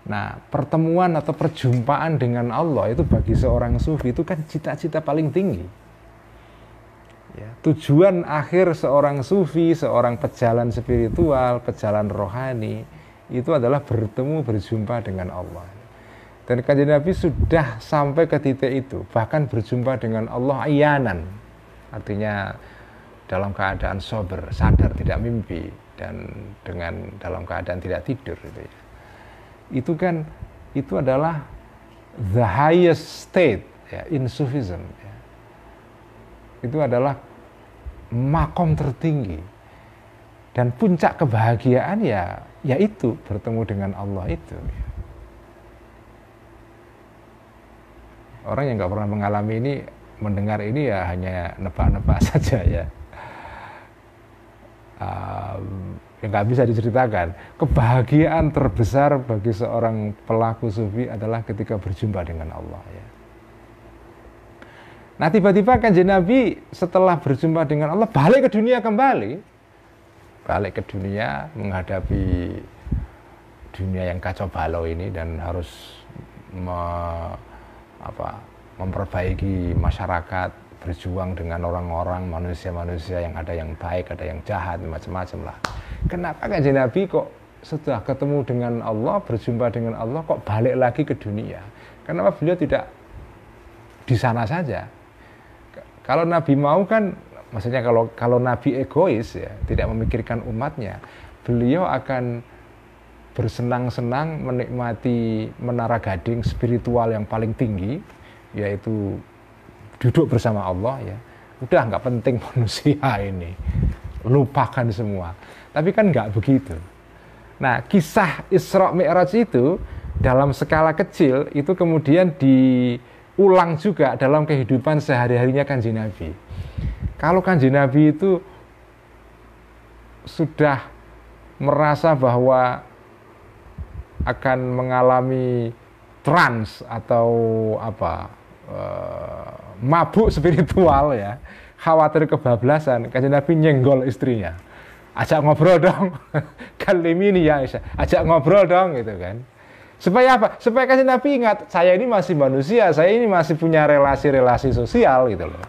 Nah, pertemuan atau perjumpaan dengan Allah itu bagi seorang sufi itu kan cita-cita paling tinggi, ya. Tujuan akhir seorang sufi, seorang pejalan spiritual, pejalan rohani, itu adalah bertemu, berjumpa dengan Allah. Dan Kanjeng Nabi sudah sampai ke titik itu, bahkan berjumpa dengan Allah ayanan, artinya dalam keadaan sober, sadar, tidak mimpi, dan dalam keadaan tidak tidur, gitu, ya. Itu kan, itu adalah the highest state, ya, in Sufism, ya. Itu adalah makom tertinggi dan puncak kebahagiaan, ya, yaitu bertemu dengan Allah itu, ya. Orang yang nggak pernah mengalami ini, mendengar ini, ya, hanya nebak-nebak saja, ya. ya nggak bisa diceritakan. Kebahagiaan terbesar bagi seorang pelaku sufi adalah ketika berjumpa dengan Allah ya. Nah tiba-tiba Kanjeng Nabi setelah berjumpa dengan Allah balik ke dunia kembali, balik ke dunia menghadapi dunia yang kacau balau ini dan harus memperbaiki masyarakat, berjuang dengan orang-orang, manusia-manusia yang ada yang baik, ada yang jahat, macam-macam lah. Kenapa Kanjeng Nabi kok setelah ketemu dengan Allah, berjumpa dengan Allah kok balik lagi ke dunia? Kenapa beliau tidak di sana saja? Kalau Nabi mau kan, maksudnya kalau Nabi egois ya, tidak memikirkan umatnya, beliau akan bersenang-senang menikmati menara gading spiritual yang paling tinggi, yaitu duduk bersama Allah ya. Udah nggak penting manusia ini, lupakan semua. Tapi kan nggak begitu. Nah kisah Isra Mi'raj itu dalam skala kecil itu kemudian diulang juga dalam kehidupan sehari-harinya Kanjeng Nabi. Kalau Kanjeng Nabi itu sudah merasa bahwa akan mengalami trans atau mabuk spiritual ya, khawatir kebablasan, Kanjeng Nabi nyenggol istrinya, ajak ngobrol dong, kalimini ya Aisyah, ajak ngobrol dong gitu kan. Supaya apa? Supaya Kanjeng Nabi ingat, saya ini masih manusia, saya ini masih punya relasi-relasi sosial gitu loh.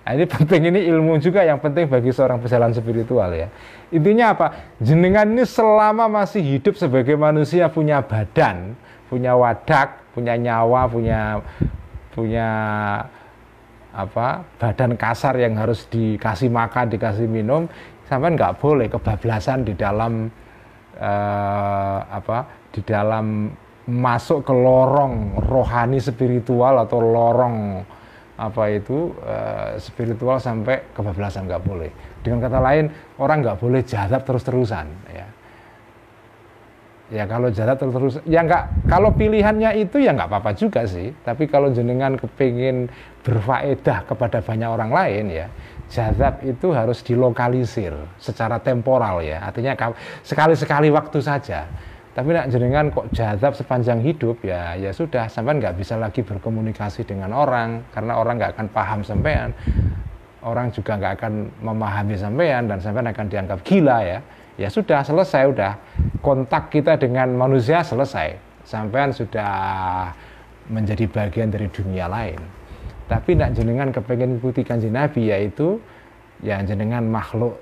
Nah, ini penting, ini ilmu juga yang penting bagi seorang pejalan spiritual ya. Intinya apa? Jenengan ini selama masih hidup sebagai manusia punya badan, punya wadak, punya nyawa, punya badan kasar yang harus dikasih makan, dikasih minum, sampai nggak boleh kebablasan di dalam di dalam masuk ke lorong rohani spiritual atau lorong spiritual sampai kebablasan, nggak boleh. Dengan kata lain, orang nggak boleh jazab terus-terusan ya. Ya kalau jazab terus-terusan, ya nggak, kalau pilihannya itu ya nggak apa-apa juga sih. Tapi kalau jenengan kepingin berfaedah kepada banyak orang lain ya, jazab itu harus dilokalisir secara temporal ya. Artinya sekali-sekali waktu saja. Tapi nak jenengan kok jazab sepanjang hidup ya sudah, sampean nggak bisa lagi berkomunikasi dengan orang karena orang nggak akan paham sampean, orang juga nggak akan memahami sampean dan sampean akan dianggap gila ya. Ya sudah, selesai, udah kontak kita dengan manusia selesai, sampean sudah menjadi bagian dari dunia lain. Tapi nak jenengan kepengen ikuti Kanjeng Nabi, yaitu ya jenengan makhluk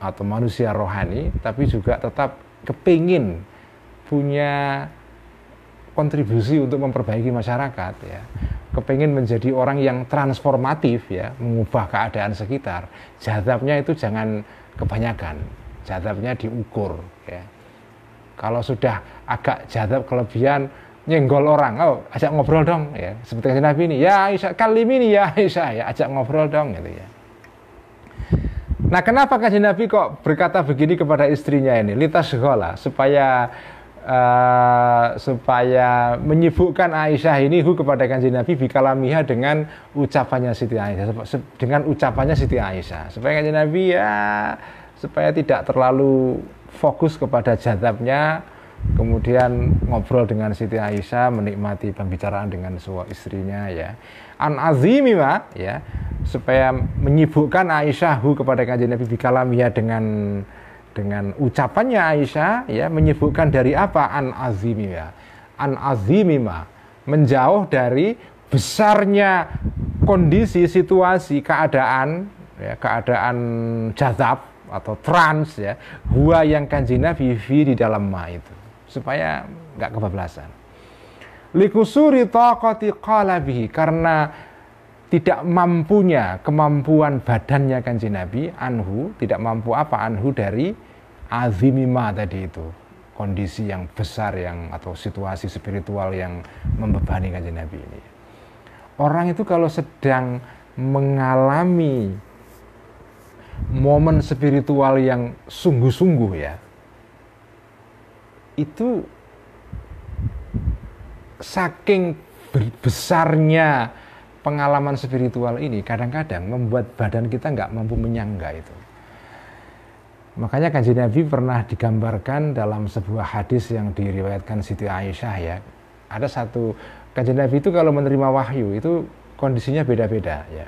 atau manusia rohani, tapi juga tetap kepingin punya kontribusi untuk memperbaiki masyarakat ya, kepingin menjadi orang yang transformatif ya, mengubah keadaan sekitar. Jazabnya itu jangan kebanyakan, jazabnya diukur ya. Kalau sudah agak jazab kelebihan, nyenggol orang, oh ajak ngobrol dong ya, seperti Nabi ini, ya Aisyah kalimini ya Aisyah ya, ajak ngobrol dong gitu ya. Nah kenapa Kanjeng Nabi kok berkata begini kepada istrinya ini, litasghala, supaya menyibukkan Aisyah ini kepada Kanjeng Nabi bikalamiha dengan ucapannya Siti Aisyah, supaya Kanjeng Nabi ya supaya tidak terlalu fokus kepada jazabnya, kemudian ngobrol dengan Siti Aisyah, menikmati pembicaraan dengan istrinya ya. An azimima ya, supaya menyibukkan Aisyah kepada Kanjeng Nabi bikalamiha dengan ucapannya Aisyah ya, menyebutkan dari apa? An azimima, menjauh dari besarnya kondisi, situasi, keadaan ya, keadaan jazab atau trans ya, huwa yang Kanjeng Nabi di dalam ma itu, supaya nggak kebablasan. Likusuri taqati qalabihi, karena tidak mampunya kemampuan badannya Kanjeng Nabi, anhu, tidak mampu anhu dari azimima tadi itu, kondisi yang besar yang atau situasi spiritual yang membebani Kanjeng Nabi ini. Orang itu kalau sedang mengalami momen spiritual yang sungguh-sungguh ya, itu saking besarnya pengalaman spiritual ini kadang-kadang membuat badan kita nggak mampu menyangga itu. Makanya Kanjeng Nabi pernah digambarkan dalam sebuah hadis yang diriwayatkan Siti Aisyah ya. Ada satu, Kanjeng Nabi itu kalau menerima wahyu itu kondisinya beda-beda ya.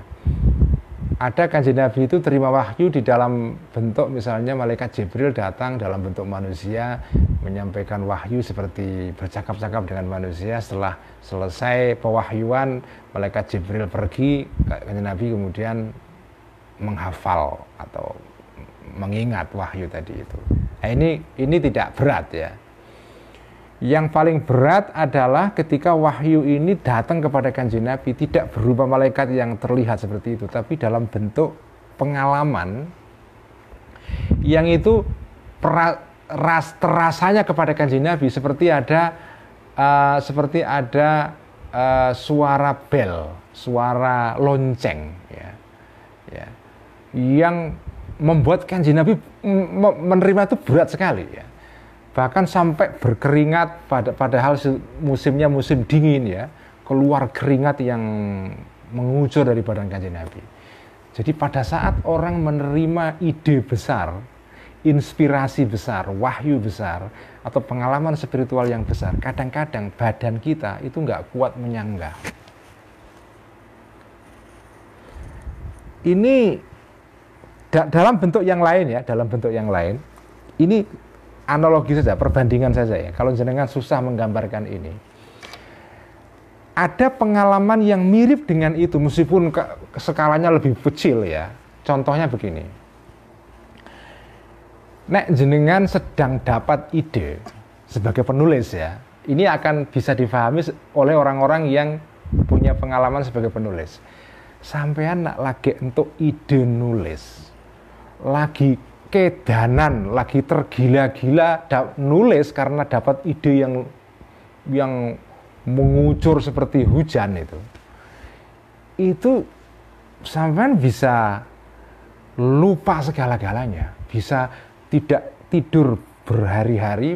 Ada Kanjeng Nabi itu terima wahyu di dalam bentuk misalnya malaikat Jibril datang dalam bentuk manusia menyampaikan wahyu seperti bercakap-cakap dengan manusia. Setelah selesai pewahyuan malaikat Jibril pergi, Kanjeng Nabi kemudian menghafal atau mengingat wahyu tadi itu. Nah, ini tidak berat ya. Yang paling berat adalah ketika wahyu ini datang kepada Kanjeng Nabi tidak berupa malaikat yang terlihat seperti itu, tapi dalam bentuk pengalaman yang itu terasanya kepada Kanjeng Nabi seperti ada suara bel, suara lonceng ya, yang membuat Kanjeng Nabi menerima itu berat sekali ya. Bahkan sampai berkeringat padahal musimnya musim dingin ya, keluar keringat yang mengucur dari badan Kanjeng Nabi. Jadi pada saat orang menerima ide besar, inspirasi besar, wahyu besar, atau pengalaman spiritual yang besar, kadang-kadang badan kita itu nggak kuat menyanggah. Ini dalam bentuk yang lain ya, dalam bentuk yang lain, ini analogi saja, perbandingan saja ya. Kalau jenengan susah menggambarkan ini, ada pengalaman yang mirip dengan itu, meskipun skalanya lebih kecil ya. Contohnya begini, nek jenengan sedang dapat ide sebagai penulis ya, ini akan bisa difahami oleh orang-orang yang punya pengalaman sebagai penulis. Sampean nak lagi untuk ide nulis, lagi kedanan, lagi tergila-gila nulis karena dapat ide yang mengucur seperti hujan itu sampean bisa lupa segala-galanya, bisa tidak tidur berhari-hari,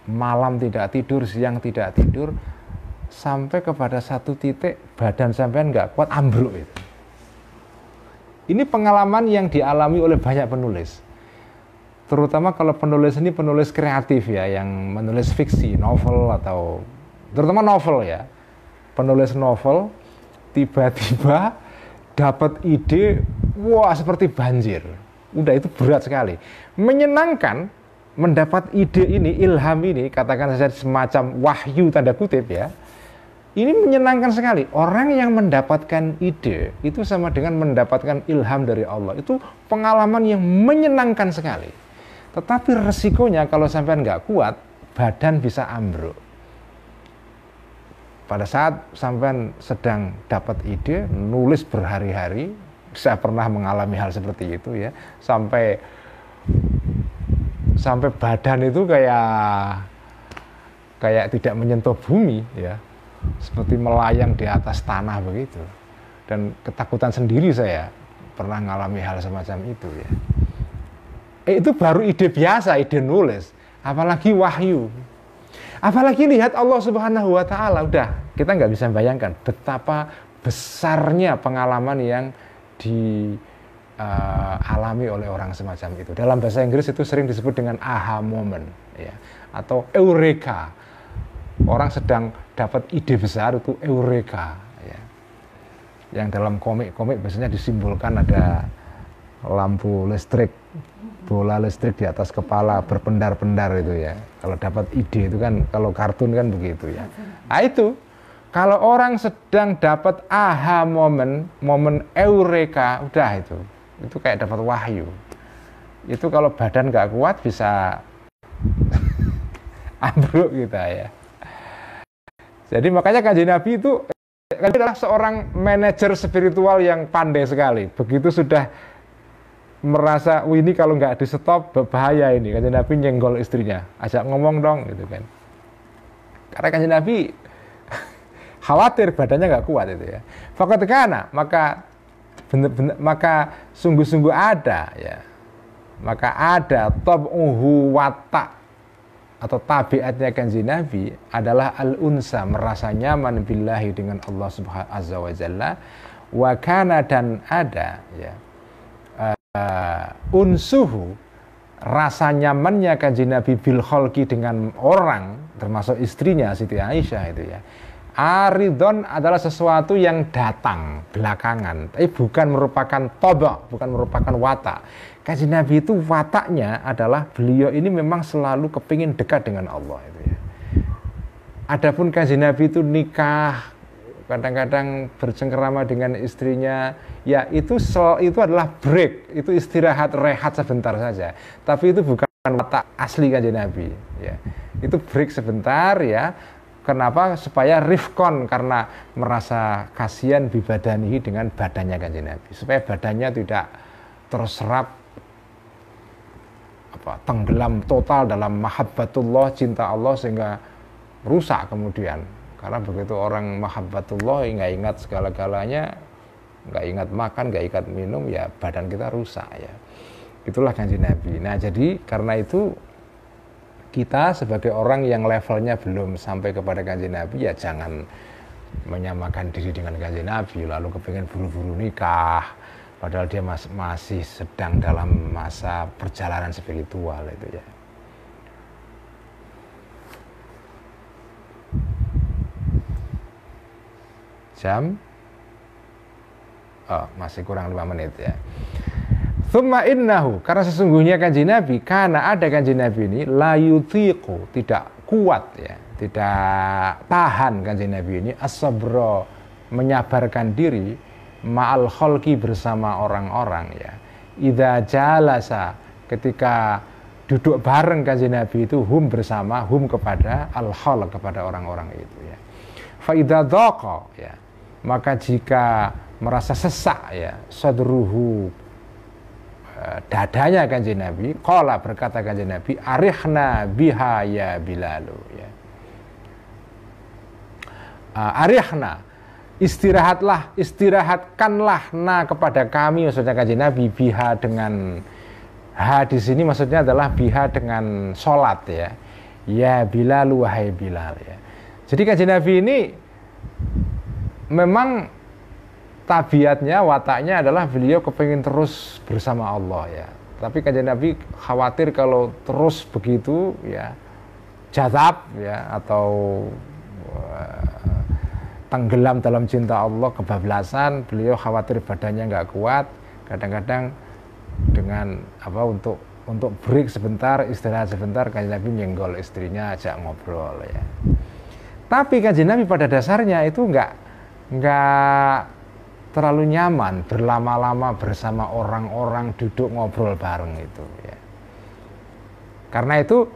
malam tidak tidur, siang tidak tidur, sampai kepada satu titik badan sampean nggak kuat, ambruk itu. Ini pengalaman yang dialami oleh banyak penulis. Terutama kalau penulis ini penulis kreatif ya, yang menulis fiksi, novel atau terutama novel ya. Penulis novel tiba-tiba dapat ide, wah seperti banjir. Udah itu berat sekali. Menyenangkan mendapat ide ini, ilham ini, katakan saja semacam wahyu tanda kutip ya. Ini menyenangkan sekali. Orang yang mendapatkan ide itu sama dengan mendapatkan ilham dari Allah. Itu pengalaman yang menyenangkan sekali. Tetapi resikonya kalau sampai nggak kuat, badan bisa ambruk. Pada saat sampai sedang dapat ide, nulis berhari-hari, saya pernah mengalami hal seperti itu ya, sampai badan itu kayak tidak menyentuh bumi ya. Seperti melayang di atas tanah begitu. Dan ketakutan sendiri saya pernah mengalami hal semacam itu ya. Itu baru ide biasa, ide nulis, apalagi wahyu. Apalagi lihat Allah Subhanahu wa Ta'ala, udah kita nggak bisa bayangkan betapa besarnya pengalaman yang dialami oleh orang semacam itu. Dalam bahasa Inggris itu sering disebut dengan aha moment ya, atau eureka. Orang sedang dapat ide besar itu eureka ya. Yang dalam komik-komik biasanya disimbolkan ada lampu listrik, bola listrik di atas kepala berpendar-pendar itu ya. Kalau dapat ide itu kan, kalau kartun kan begitu ya. Nah itu, kalau orang sedang dapat aha moment, momen eureka, udah itu kayak dapat wahyu. Itu kalau badan nggak kuat bisa ambruk kita ya. Jadi makanya Kanjeng Nabi itu adalah seorang manajer spiritual yang pandai sekali. Begitu sudah merasa, ini kalau nggak di stop bahaya ini. Kanjeng Nabi nyenggol istrinya, ajak ngomong dong gitu kan. Karena Kanjeng Nabi khawatir badannya nggak kuat itu ya. Faqad kana, maka sungguh-sungguh ada ya. Maka ada tab'uhu watak atau tabiatnya Kanjeng Nabi adalah al-unsa, merasa nyaman billahi dengan Allah Subhanahu azza wa jalla, wa kana, dan ada ya unsuhu, rasa nyamannya kanjeng Nabi bil khalqi dengan orang, termasuk istrinya Siti Aisyah itu ya. Aridon adalah sesuatu yang datang belakangan, tapi bukan merupakan tobak, bukan merupakan watak. Kanjeng Nabi itu wataknya adalah beliau ini memang selalu kepingin dekat dengan Allah itu ya. Adapun kanjeng Nabi itu nikah, kadang-kadang bercengkerama dengan istrinya, ya itu adalah break, itu istirahat, rehat sebentar saja. Tapi itu bukan watak asli kanjeng Nabi ya. Itu break sebentar ya. Kenapa? Supaya rifkon, karena merasa kasihan bibadanihi dengan badannya kanjeng Nabi, supaya badannya tidak terserap tenggelam total dalam mahabbatullah, cinta Allah, sehingga rusak kemudian. Karena begitu orang mahabbatullah nggak ingat segala-galanya, nggak ingat makan, nggak ingat minum, ya badan kita rusak ya. Itulah kanjeng Nabi. Nah jadi karena itu kita sebagai orang yang levelnya belum sampai kepada kanjeng Nabi, ya jangan menyamakan diri dengan kanjeng Nabi lalu kepingin buru-buru nikah padahal dia masih sedang dalam masa perjalanan spiritual itu ya. Jam masih kurang 5 menit ya. Tsumma innahu, karena sesungguhnya kanjeng Nabi, karena ada kanjeng Nabi ini la yutiqu, tidak kuat ya, tidak tahan kanjeng Nabi ini as-sabra, menyabarkan diri ma'al khalqi, bersama orang-orang ya. Idza jalasa, ketika duduk bareng kanjeng Nabi itu, bersama kepada al-khalq, kepada orang-orang itu ya. Fa idza dhaqa ya, maka jika merasa sesak ya, sadruhu, dadanya kanjeng Nabi, qala, berkata kanjeng Nabi, arihna biha ya Bilalu ya. Arihna, istirahatkanlah na kepada kami, maksudnya kanjeng Nabi, biha dengan di sini maksudnya adalah biha dengan sholat ya Bilalu, wahai Bilal ya. Jadi kanjeng Nabi ini memang tabiatnya, wataknya adalah beliau kepingin terus bersama Allah ya. Tapi kanjeng Nabi khawatir kalau terus begitu ya, jazab ya, atau tenggelam dalam cinta Allah, kebablasan. Beliau khawatir badannya nggak kuat. Kadang-kadang dengan untuk break sebentar, istirahat sebentar, kanjeng Nabi nyenggol istrinya, ajak ngobrol ya. Tapi kanjeng Nabi pada dasarnya itu nggak terlalu nyaman berlama-lama bersama orang-orang, duduk ngobrol bareng itu ya. Karena itu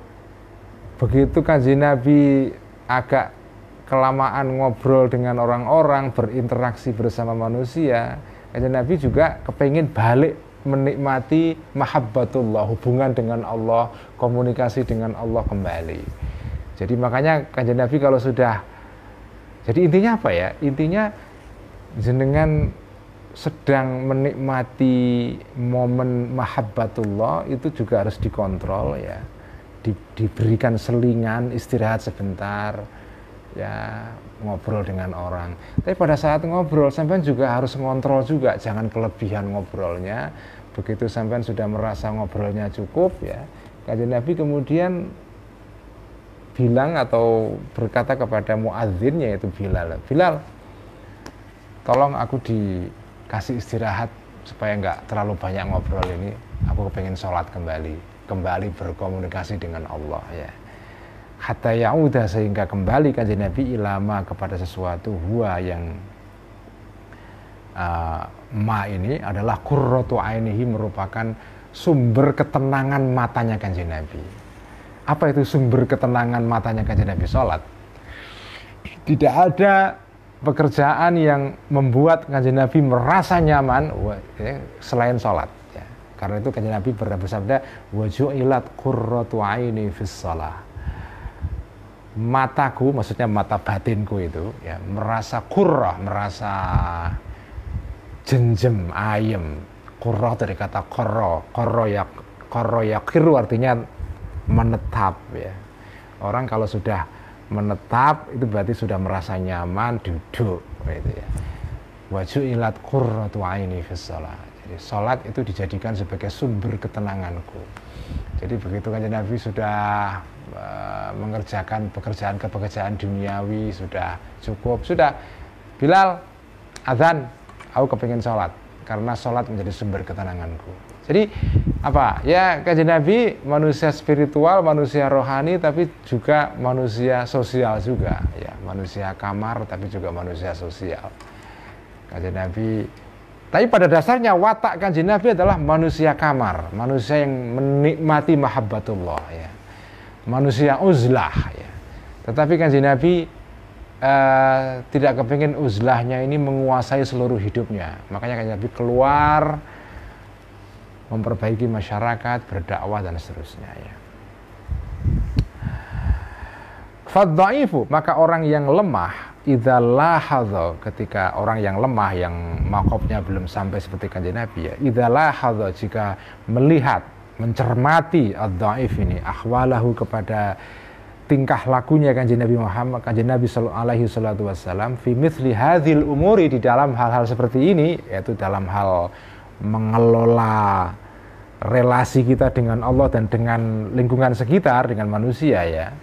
begitu kanjeng Nabi agak kelamaan ngobrol dengan orang-orang, berinteraksi bersama manusia, kanjeng Nabi juga kepingin balik menikmati mahabbatullah, hubungan dengan Allah, komunikasi dengan Allah kembali. Jadi makanya kanjeng Nabi kalau sudah, jadi intinya apa ya? Intinya jenengan sedang menikmati momen mahabbatullah itu juga harus dikontrol ya, diberikan selingan, istirahat sebentar ya, ngobrol dengan orang. Tapi pada saat ngobrol sampean juga harus ngontrol juga, jangan kelebihan ngobrolnya. Begitu sampean sudah merasa ngobrolnya cukup ya, kanjeng Nabi kemudian bilang atau berkata kepada muadzinnya, yaitu Bilal, Bilal, tolong aku dikasih istirahat supaya nggak terlalu banyak ngobrol ini, aku kepengen sholat kembali berkomunikasi dengan Allah ya. Hatta ya'udah, sehingga kembali kanjeng Nabi ilama, kepada sesuatu huwa yang ma ini adalah qurratu ainihi, merupakan sumber ketenangan matanya kanjeng Nabi. Apa itu sumber ketenangan matanya kanjeng Nabi? Sholat. Tidak ada pekerjaan yang membuat kanjeng Nabi merasa nyaman selain sholat ya. Karena itu kanjeng Nabi bersabda, wa ju'ilat qurratu aini fis shalah. Mataku, maksudnya mata batinku itu ya, merasa qurrah, merasa jenjem, ayem. Qurrah dari kata qarra yaqiru, artinya menetap ya. Orang kalau sudah menetap itu berarti sudah merasa nyaman, duduk gitu ya. Wa ju'ilat qurratu aini fis shalah. Jadi sholat itu dijadikan sebagai sumber ketenanganku. Jadi begitu Kanjeng Nabi sudah mengerjakan pekerjaan duniawi, sudah cukup, sudah Bilal azan, aku kepingin sholat karena sholat menjadi sumber ketenanganku. Jadi apa ya, Kanjeng Nabi manusia spiritual, manusia rohani, tapi juga manusia sosial juga ya, manusia kamar tapi juga manusia sosial. Kanjeng Nabi, tapi pada dasarnya watak Kanjeng Nabi adalah manusia kamar, manusia yang menikmati mahabbatullah ya, manusia uzlah ya. Tetapi Kanjeng Nabi tidak kepingin uzlahnya ini menguasai seluruh hidupnya. Makanya Kanjeng Nabi keluar memperbaiki masyarakat, berdakwah dan seterusnya ya. Fadhaifu, maka orang yang lemah, idza lahadha, ketika orang yang lemah yang maqamnya belum sampai seperti Kanjeng Nabi ya, idza lahadha, jika melihat, mencermati ad-dhaif ini ahwalahu, kepada tingkah lakunya Kanjeng Nabi Muhammad, Kanjeng Nabi alaihi salatu wassalam, fi mithli hadzal umuri, di dalam hal-hal seperti ini, yaitu dalam hal mengelola relasi kita dengan Allah dan dengan lingkungan sekitar, dengan manusia ya,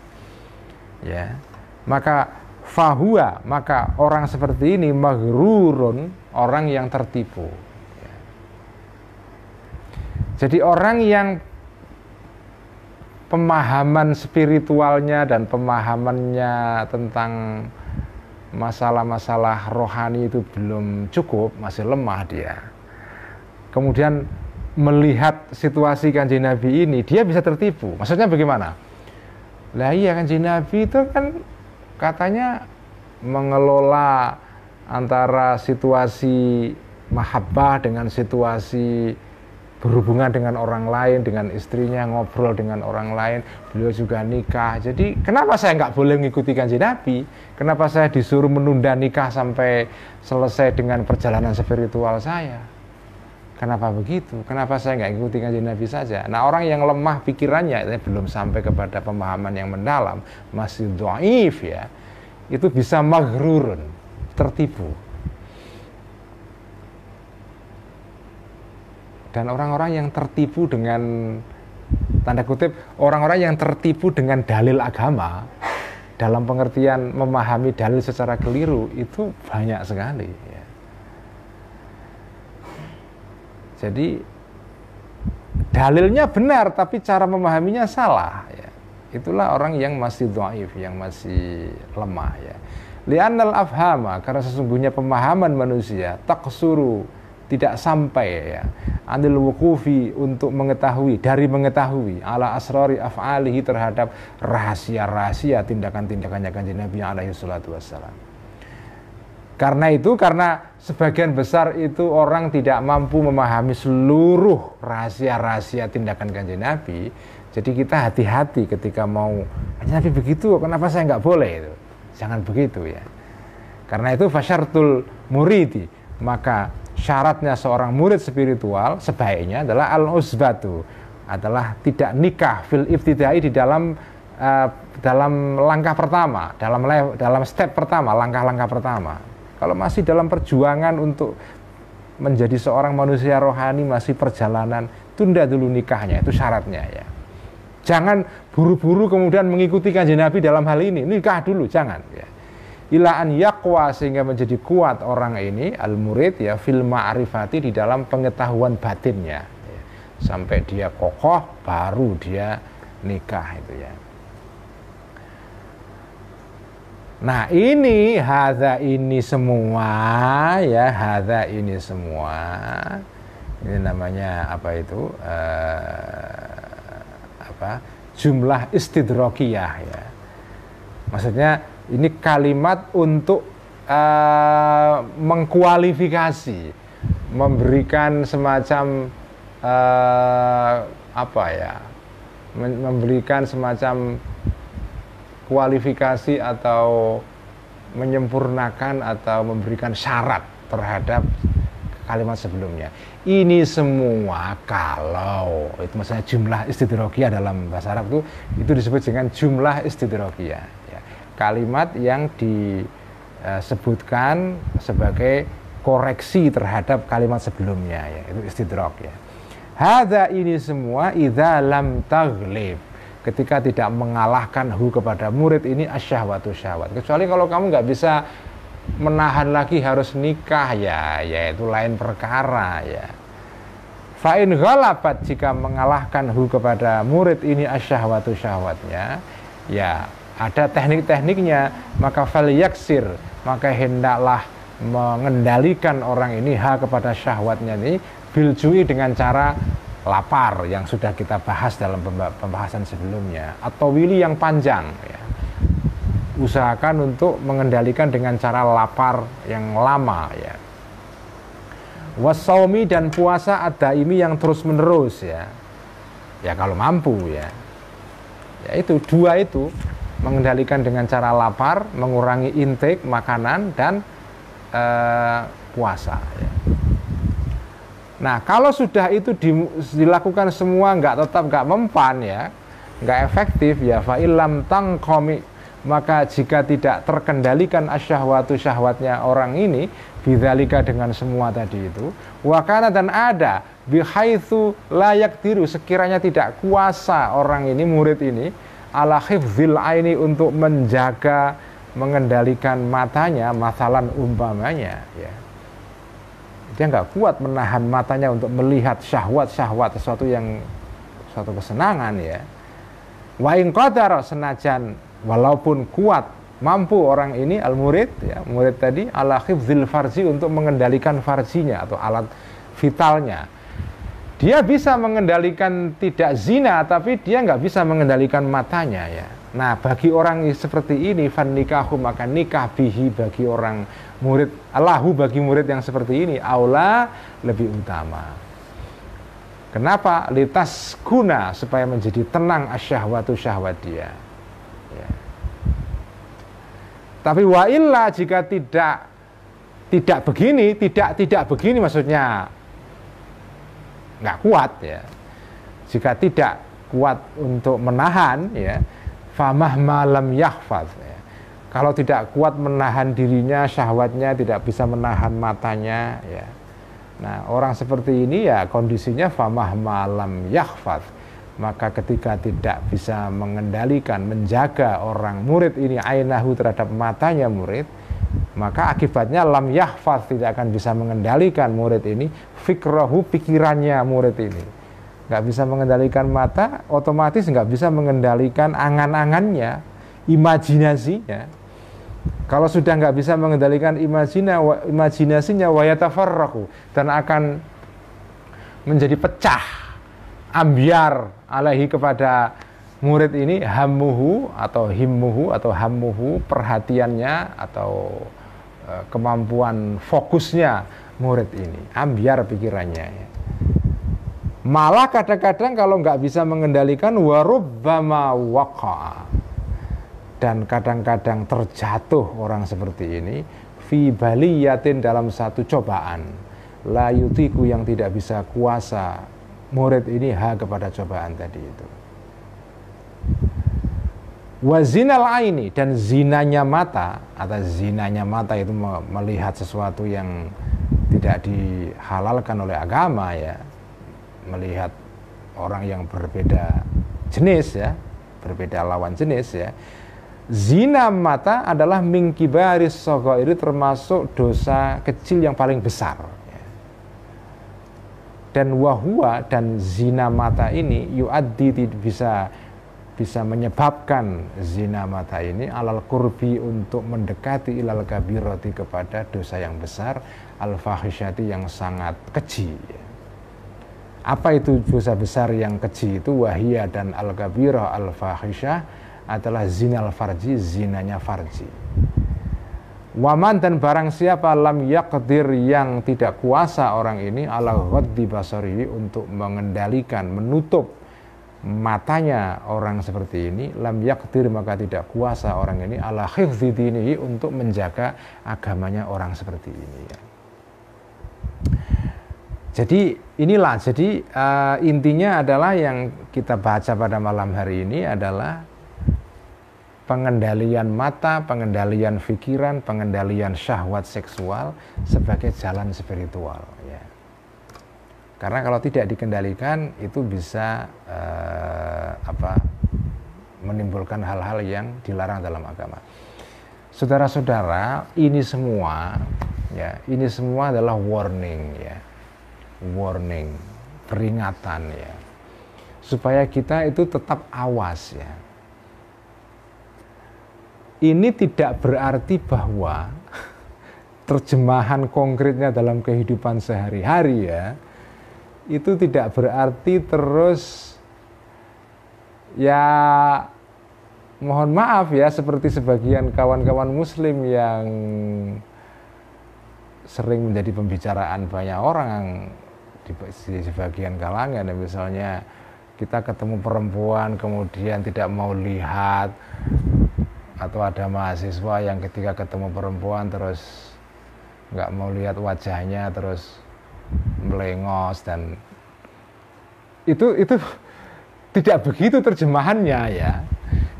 maka fahuwa, maka orang seperti ini maghrurun, orang yang tertipu ya. Jadi orang yang pemahaman spiritualnya dan pemahamannya tentang masalah-masalah rohani itu belum cukup, masih lemah dia, kemudian melihat situasi Kanjeng Nabi ini, dia bisa tertipu. Maksudnya bagaimana? Lah iya, Kanjeng Nabi itu kan katanya mengelola antara situasi mahabbah dengan situasi berhubungan dengan orang lain, dengan istrinya, ngobrol dengan orang lain, beliau juga nikah. Jadi kenapa saya nggak boleh mengikuti Kanjeng Nabi? Kenapa saya disuruh menunda nikah sampai selesai dengan perjalanan spiritual saya? Kenapa begitu? Kenapa saya nggak ikuti Kanjeng Nabi saja? Nah, orang yang lemah pikirannya, belum sampai kepada pemahaman yang mendalam, masih dhaif ya, itu bisa maghrurun, tertipu. Dan orang-orang yang tertipu dengan, tanda kutip, orang-orang yang tertipu dengan dalil agama, dalam pengertian memahami dalil secara keliru, itu banyak sekali ya. Jadi dalilnya benar tapi cara memahaminya salah ya. Itulah orang yang masih dhaif, yang masih lemah ya. Li'annal afhama, karena sesungguhnya pemahaman manusia taqsuru, tidak sampai ya, anil wuqufi, untuk mengetahui, dari mengetahui, ala asrari af'alihi, terhadap rahasia-rahasia tindakan-tindakannya Kanjeng Nabi alaihi salatu wassalam. Karena itu, karena sebagian besar itu orang tidak mampu memahami seluruh rahasia-rahasia tindakan Kanjeng Nabi. Jadi kita hati-hati ketika mau, Kanjeng Nabi begitu, kenapa saya nggak boleh itu? Jangan begitu ya. Karena itu fasyartul muridi, maka syaratnya seorang murid spiritual sebaiknya adalah al-uzbatu, adalah tidak nikah fil ibtidai, di dalam langkah pertama, dalam step pertama, langkah-langkah pertama. Kalau masih dalam perjuangan untuk menjadi seorang manusia rohani, masih perjalanan, tunda dulu nikahnya, itu syaratnya ya. Jangan buru-buru kemudian mengikuti Kanjeng Nabi dalam hal ini, nikah dulu, jangan ya. Ila an yaqwa, sehingga menjadi kuat orang ini, al-murid ya, fil ma'rifati, di dalam pengetahuan batinnya ya. Sampai dia kokoh, baru dia nikah itu ya. Nah ini, hadza ini semua ya, hadza ini semua, ini namanya apa itu, jumlah istidrokiyah ya. Maksudnya ini kalimat untuk mengkualifikasi, memberikan semacam memberikan semacam kualifikasi atau menyempurnakan atau memberikan syarat terhadap kalimat sebelumnya. Ini semua kalau itu maksudnya jumlah istidrokiyah dalam bahasa Arab itu disebut dengan jumlah istidrokiyah ya. Kalimat yang disebutkan sebagai koreksi terhadap kalimat sebelumnya, ya, itu istidrak, ya. Hadza ini semua idza lam taghlib, ketika tidak mengalahkan kepada murid ini asyahwatu syahwat. Kecuali kalau kamu nggak bisa menahan lagi harus nikah, ya itu lain perkara, ya. Fa'in ghalabat, jika mengalahkan kepada murid ini asyahwatu syahwatnya, ya ada teknik-tekniknya, maka fal yaksir, maka hendaklah mengendalikan orang ini kepada syahwatnya ini biljui, dengan cara lapar yang sudah kita bahas dalam pembahasan sebelumnya, atau wili yang panjang, ya. Usahakan untuk mengendalikan dengan cara lapar yang lama, ya. Wasaumi, dan puasa ad-daimi yang terus menerus, ya kalau mampu, ya itu dua itu, mengendalikan dengan cara lapar, mengurangi intake makanan, dan puasa, ya. Nah, kalau sudah itu dilakukan semua tetap nggak mempan, ya nggak efektif, ya fa'ilam tangkomi, maka jika tidak terkendalikan asyahwatu syahwatnya orang ini bidzalika, dengan semua tadi itu, wakana, dan ada bihaitsu layak diru, sekiranya tidak kuasa orang ini, murid ini, ala hifdzil aini, untuk menjaga mengendalikan matanya, masalan umpamanya, ya dia nggak kuat menahan matanya untuk melihat syahwat-syahwat suatu kesenangan, ya. Wa in qadara, senajan walaupun kuat mampu orang ini al-murid, ya murid tadi, ala hifdzil farji, untuk mengendalikan farjinya atau alat vitalnya. Dia bisa mengendalikan tidak zina, tapi dia nggak bisa mengendalikan matanya, ya. Nah, bagi orang seperti ini, fan nikahu, maka nikah bihi, bagi orang murid, Allahu, bagi murid yang seperti ini, aula, lebih utama. Kenapa? Litas guna, supaya menjadi tenang asyahwatu syahwat dia, ya. Tapi wa illa, jika tidak begini, tidak begini, maksudnya nggak kuat, ya. Jika tidak kuat untuk menahan, ya famah malam yahfaz, ya. Kalau tidak kuat menahan dirinya, syahwatnya, tidak bisa menahan matanya, ya. Nah, orang seperti ini, ya kondisinya famah malam yahfaz, maka ketika tidak bisa mengendalikan, menjaga orang murid ini ainahu, terhadap matanya murid, maka akibatnya lam yahfaz, tidak akan bisa mengendalikan murid ini fikrahu, pikirannya murid ini. Nggak bisa mengendalikan mata, otomatis nggak bisa mengendalikan angan-angannya, imajinasinya. Kalau sudah nggak bisa mengendalikan imajinasinya, wayatafarrahu, dan akan menjadi pecah, ambiar alaihi, kepada murid ini, hammuhu atau himmuhu atau hammuhu, perhatiannya atau kemampuan fokusnya murid ini, ambiar pikirannya, ya. Malah kadang-kadang kalau nggak bisa mengendalikan, warubbama waqa'a, dan kadang-kadang terjatuh orang seperti ini, fi baliyatin, dalam satu cobaan, la yutiku, yang tidak bisa kuasa murid ini kepada cobaan tadi itu. Wazinal aini, dan zinanya mata, atau zinanya mata itu melihat sesuatu yang tidak dihalalkan oleh agama, ya, melihat orang yang berbeda jenis, ya, berbeda lawan jenis, ya. Zina mata adalah min kibaris shaghairi, termasuk dosa kecil yang paling besar, ya. Dan wahwa, dan zina mata ini yuaddi, bisa menyebabkan zina mata ini alal qurbi, untuk mendekati ilal kabirati, kepada dosa yang besar, al fahisyati, yang sangat keji, ya. Apa itu dosa besar yang keji itu? Wahiyah, dan al kabirah al fahisyah adalah zinal farji, zinanya farji. Waman, dan barang siapa lam yaqdir, yang tidak kuasa orang ini, ala ghaddi basari, untuk mengendalikan, menutup matanya orang seperti ini, lam yaqdir, maka tidak kuasa orang ini, ala hifdzi dinihi, untuk menjaga agamanya orang seperti ini, ya. Jadi inilah, intinya adalah yang kita baca pada malam hari ini adalah pengendalian mata, pengendalian pikiran, pengendalian syahwat seksual sebagai jalan spiritual. Ya. Karena kalau tidak dikendalikan itu bisa menimbulkan hal-hal yang dilarang dalam agama. Saudara-saudara, ini semua adalah warning, ya, warning, peringatan, ya, supaya kita itu tetap awas, ya. Ini tidak berarti bahwa terjemahan konkretnya dalam kehidupan sehari-hari, ya, itu tidak berarti terus, ya, mohon maaf ya, seperti sebagian kawan-kawan muslim yang sering menjadi pembicaraan banyak orang di sebagian kalangan, ya, misalnya kita ketemu perempuan kemudian tidak mau lihat, atau ada mahasiswa yang ketika ketemu perempuan terus nggak mau lihat wajahnya, terus melengos, dan itu tidak begitu terjemahannya, ya.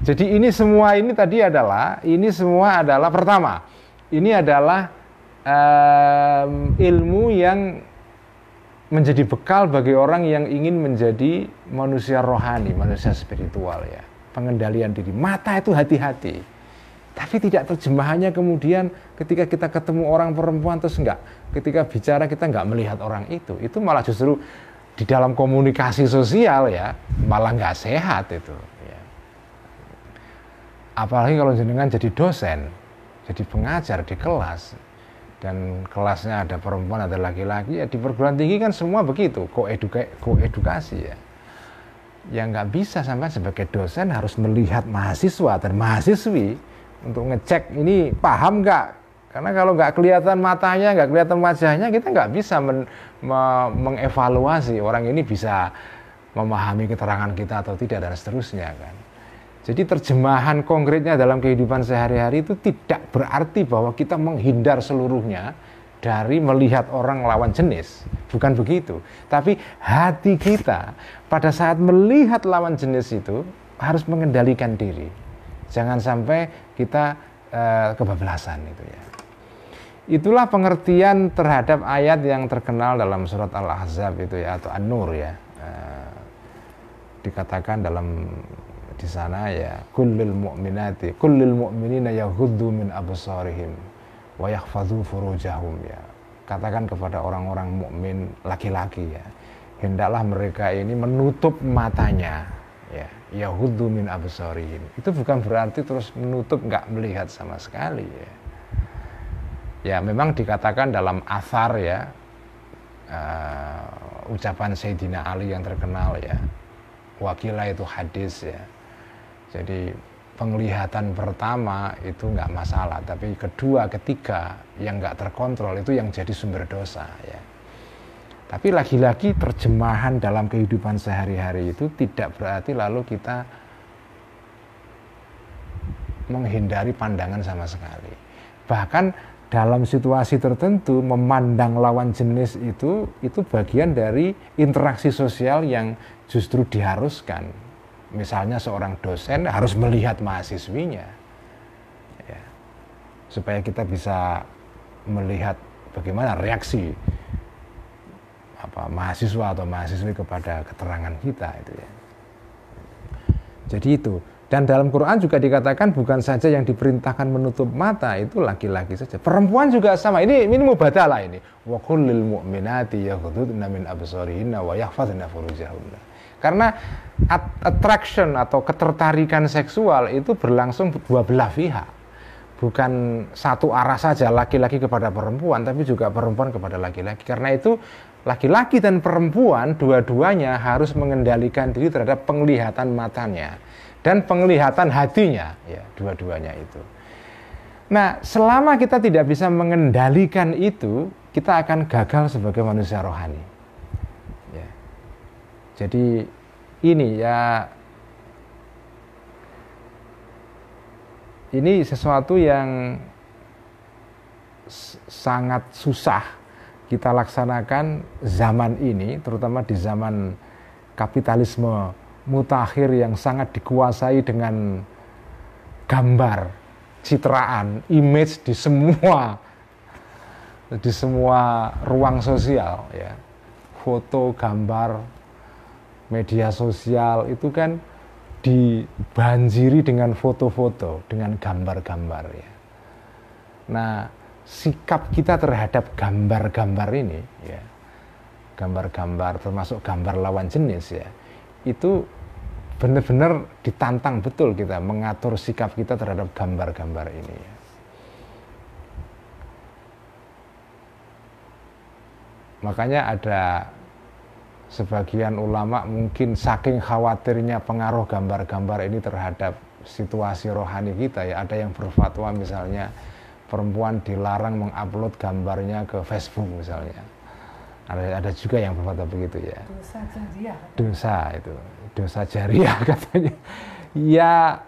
Jadi ini semua semua adalah pertama, ini adalah ilmu yang menjadi bekal bagi orang yang ingin menjadi manusia rohani, manusia spiritual, ya. Pengendalian diri. Mata itu hati-hati. Tapi tidak terjemahannya kemudian ketika kita ketemu orang perempuan terus ketika bicara kita nggak melihat orang itu malah justru di dalam komunikasi sosial, ya, malah nggak sehat itu, ya. Apalagi kalau jenengan jadi dosen, jadi pengajar di kelas, dan kelasnya ada perempuan, ada laki-laki, ya, di perguruan tinggi kan semua begitu, koedukasi, ya. Ya nggak bisa sampai sebagai dosen harus melihat mahasiswa dan mahasiswi untuk ngecek ini paham nggak, karena kalau nggak kelihatan matanya, nggak kelihatan wajahnya, kita nggak bisa mengevaluasi orang ini bisa memahami keterangan kita atau tidak, dan seterusnya, kan. Jadi terjemahan konkretnya dalam kehidupan sehari-hari itu tidak berarti bahwa kita menghindar seluruhnya dari melihat orang lawan jenis, bukan begitu. Tapi hati kita pada saat melihat lawan jenis itu harus mengendalikan diri. Jangan sampai kita kebablasan itu, ya. Itulah pengertian terhadap ayat yang terkenal dalam surat Al-Ahzab itu, ya, atau An-Nur, ya. Dikatakan di sana, ya, kullil mu'minina yaghuddu min absarihim wa yakhfadhu furujahum, ya. Katakan kepada orang-orang mukmin laki-laki, ya, hendaklah mereka ini menutup matanya, ya, yaghuddu min absarihim. Itu bukan berarti terus menutup, nggak melihat sama sekali, ya. Ya, memang dikatakan dalam athar, ya, ucapan Sayyidina Ali yang terkenal, ya, wakilah itu hadis, ya. Jadi penglihatan pertama itu nggak masalah, tapi kedua, ketiga yang nggak terkontrol itu yang jadi sumber dosa, ya. Tapi lagi-lagi terjemahan dalam kehidupan sehari-hari itu tidak berarti lalu kita menghindari pandangan sama sekali. Bahkan dalam situasi tertentu memandang lawan jenis itu bagian dari interaksi sosial yang justru diharuskan. Misalnya seorang dosen harus melihat mahasiswinya, ya, supaya kita bisa melihat bagaimana reaksi mahasiswa atau mahasiswi kepada keterangan kita itu, ya. Jadi itu. Dan dalam Quran juga dikatakan bukan saja yang diperintahkan menutup mata itu laki-laki saja, perempuan juga sama. Ini mubadalah ini. Wa kullil mu'minati yaghuddna min absarihinna wa yahfazna furujahunna. Karena attraction atau ketertarikan seksual itu berlangsung dua belah pihak. Bukan satu arah saja, laki-laki kepada perempuan, tapi juga perempuan kepada laki-laki. Karena itu laki-laki dan perempuan dua-duanya harus mengendalikan diri terhadap penglihatan matanya dan penglihatan hatinya, ya, dua-duanya itu. Nah, selama kita tidak bisa mengendalikan itu, kita akan gagal sebagai manusia rohani, ya. Jadi ini, ya, ini sesuatu yang sangat susah kita laksanakan zaman ini, terutama di zaman kapitalisme mutakhir yang sangat dikuasai dengan gambar, citraan, image di semua ruang sosial ya. Foto, gambar, media sosial itu kan dibanjiri dengan foto-foto, dengan gambar-gambar ya. Nah, sikap kita terhadap gambar-gambar ini ya, gambar-gambar termasuk gambar lawan jenis ya, itu benar-benar ditantang betul kita mengatur sikap kita terhadap gambar-gambar ini ya. Makanya ada sebagian ulama mungkin saking khawatirnya pengaruh gambar-gambar ini terhadap situasi rohani kita ya, ada yang berfatwa misalnya perempuan dilarang mengupload gambarnya ke Facebook misalnya. Ada juga yang berfatwa begitu ya. Dosa jariah. Dosa jariah katanya. Ya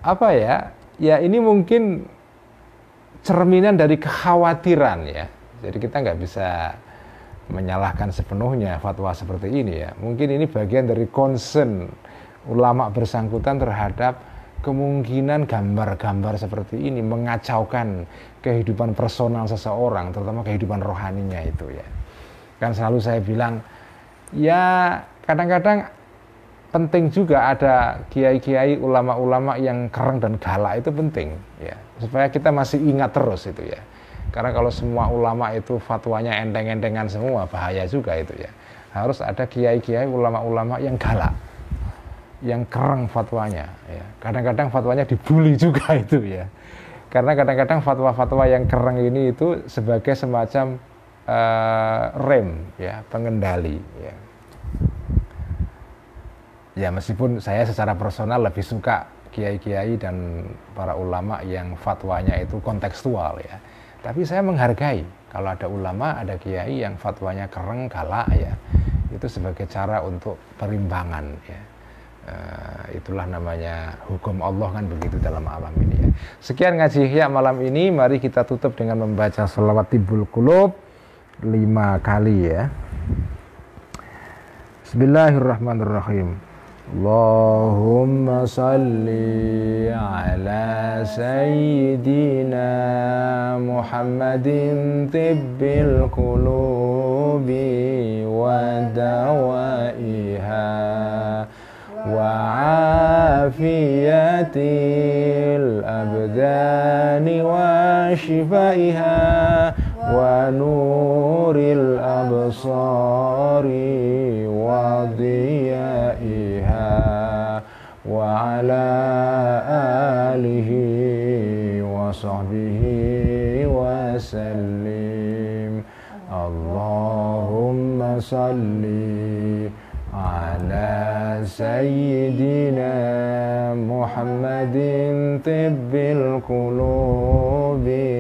apa ya? Ya ini mungkin cerminan dari kekhawatiran ya. Jadi kita nggak bisa menyalahkan sepenuhnya fatwa seperti ini ya. Mungkin ini bagian dari concern ulama bersangkutan terhadap kemungkinan gambar-gambar seperti ini mengacaukan kehidupan personal seseorang, terutama kehidupan rohaninya itu ya. Kan selalu saya bilang, ya kadang-kadang penting juga ada kiai-kiai, ulama-ulama yang keren dan galak, itu penting ya, supaya kita masih ingat terus itu ya. Karena kalau semua ulama itu fatwanya enteng-entengan semua, bahaya juga itu ya. Harus ada kiai-kiai, ulama-ulama yang galak, yang kereng fatwanya ya. Kadang-kadang fatwanya dibully juga itu ya. Karena kadang-kadang fatwa-fatwa yang kereng ini itu sebagai semacam rem ya, pengendali ya. Ya meskipun saya secara personal lebih suka kiai-kiai dan para ulama yang fatwanya itu kontekstual ya. Tapi saya menghargai kalau ada ulama, ada kiai yang fatwanya kereng, galak ya. Itu sebagai cara untuk perimbangan ya. Itulah namanya hukum Allah kan begitu dalam alam ini ya. Sekian ngaji Ihya malam ini, mari kita tutup dengan membaca sholawat Tibbul Qulub 5 kali ya. Bismillahirrahmanirrahim. Allahumma salli ala sayyidina Muhammadin tibbil qulubi wa dawaiha wa afiyatil abdani wa shifaiha wa nuril absari wa diyaiha wa ala alihi wa sahbihi wa sallim. Allahumma salli ala sayyidina Muhammadin tibbil qulubi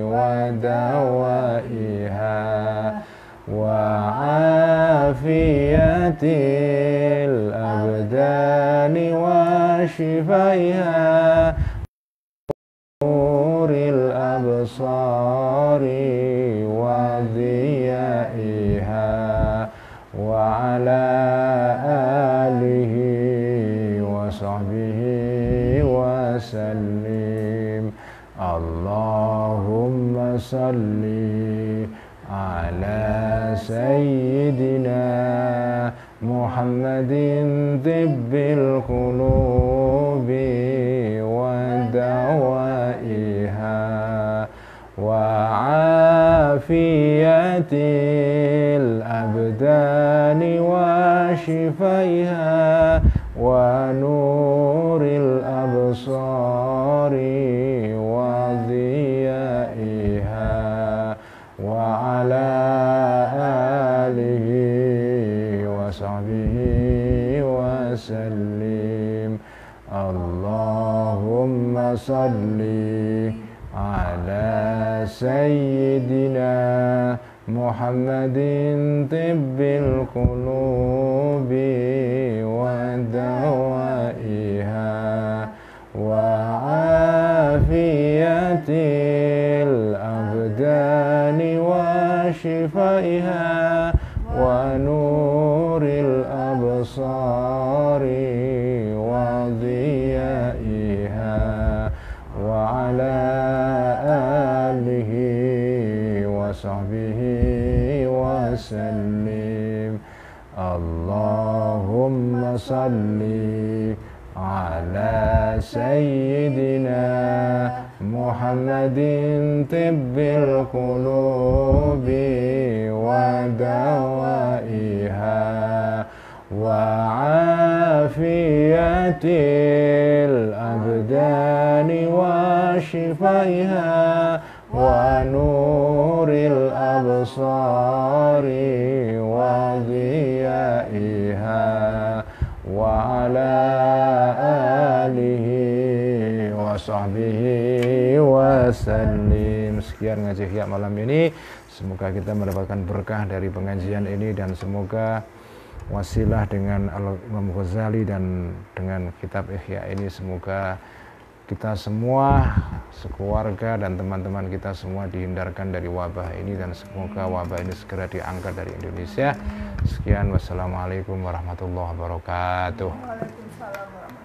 wa dawaiha wa afiyatil abdani wa shifaiha nuril absari wa diyaiha wa ala alihi wa sahbihi wa sallim. Allahumma salli ala sayyidina Muhammadin tibbil qulubi wa dawaiha wa afiyatil abdani wa shifaiha wa nuril absari wa diyaiha wa ala alihi wa sahbihi wa sallim. Allahumma salli ala sayyidina Muhammadin tibbil qulubi wa dawaiha wa afiyatil abdani wa shifaiha wa nuril absari wa diyaiha Allahumma salli ala sayyidina Muhammadin tibbil qulubi wa dawaiha wa afiyatil abdani wa shifaiha wa nuril absari wa dhiyaiha wa ala alihi wa sahbihi wa sallim. Sekian ngaji Ihya malam ini, semoga kita mendapatkan berkah dari pengajian ini dan semoga wasilah dengan Imam Ghazali dan dengan kitab Ihya ini, semoga kita semua sekeluarga dan teman-teman kita semua dihindarkan dari wabah ini dan semoga wabah ini segera diangkat dari Indonesia. Sekian, wassalamualaikum warahmatullahi wabarakatuh. Waalaikumsalam warahmatullahi wabarakatuh.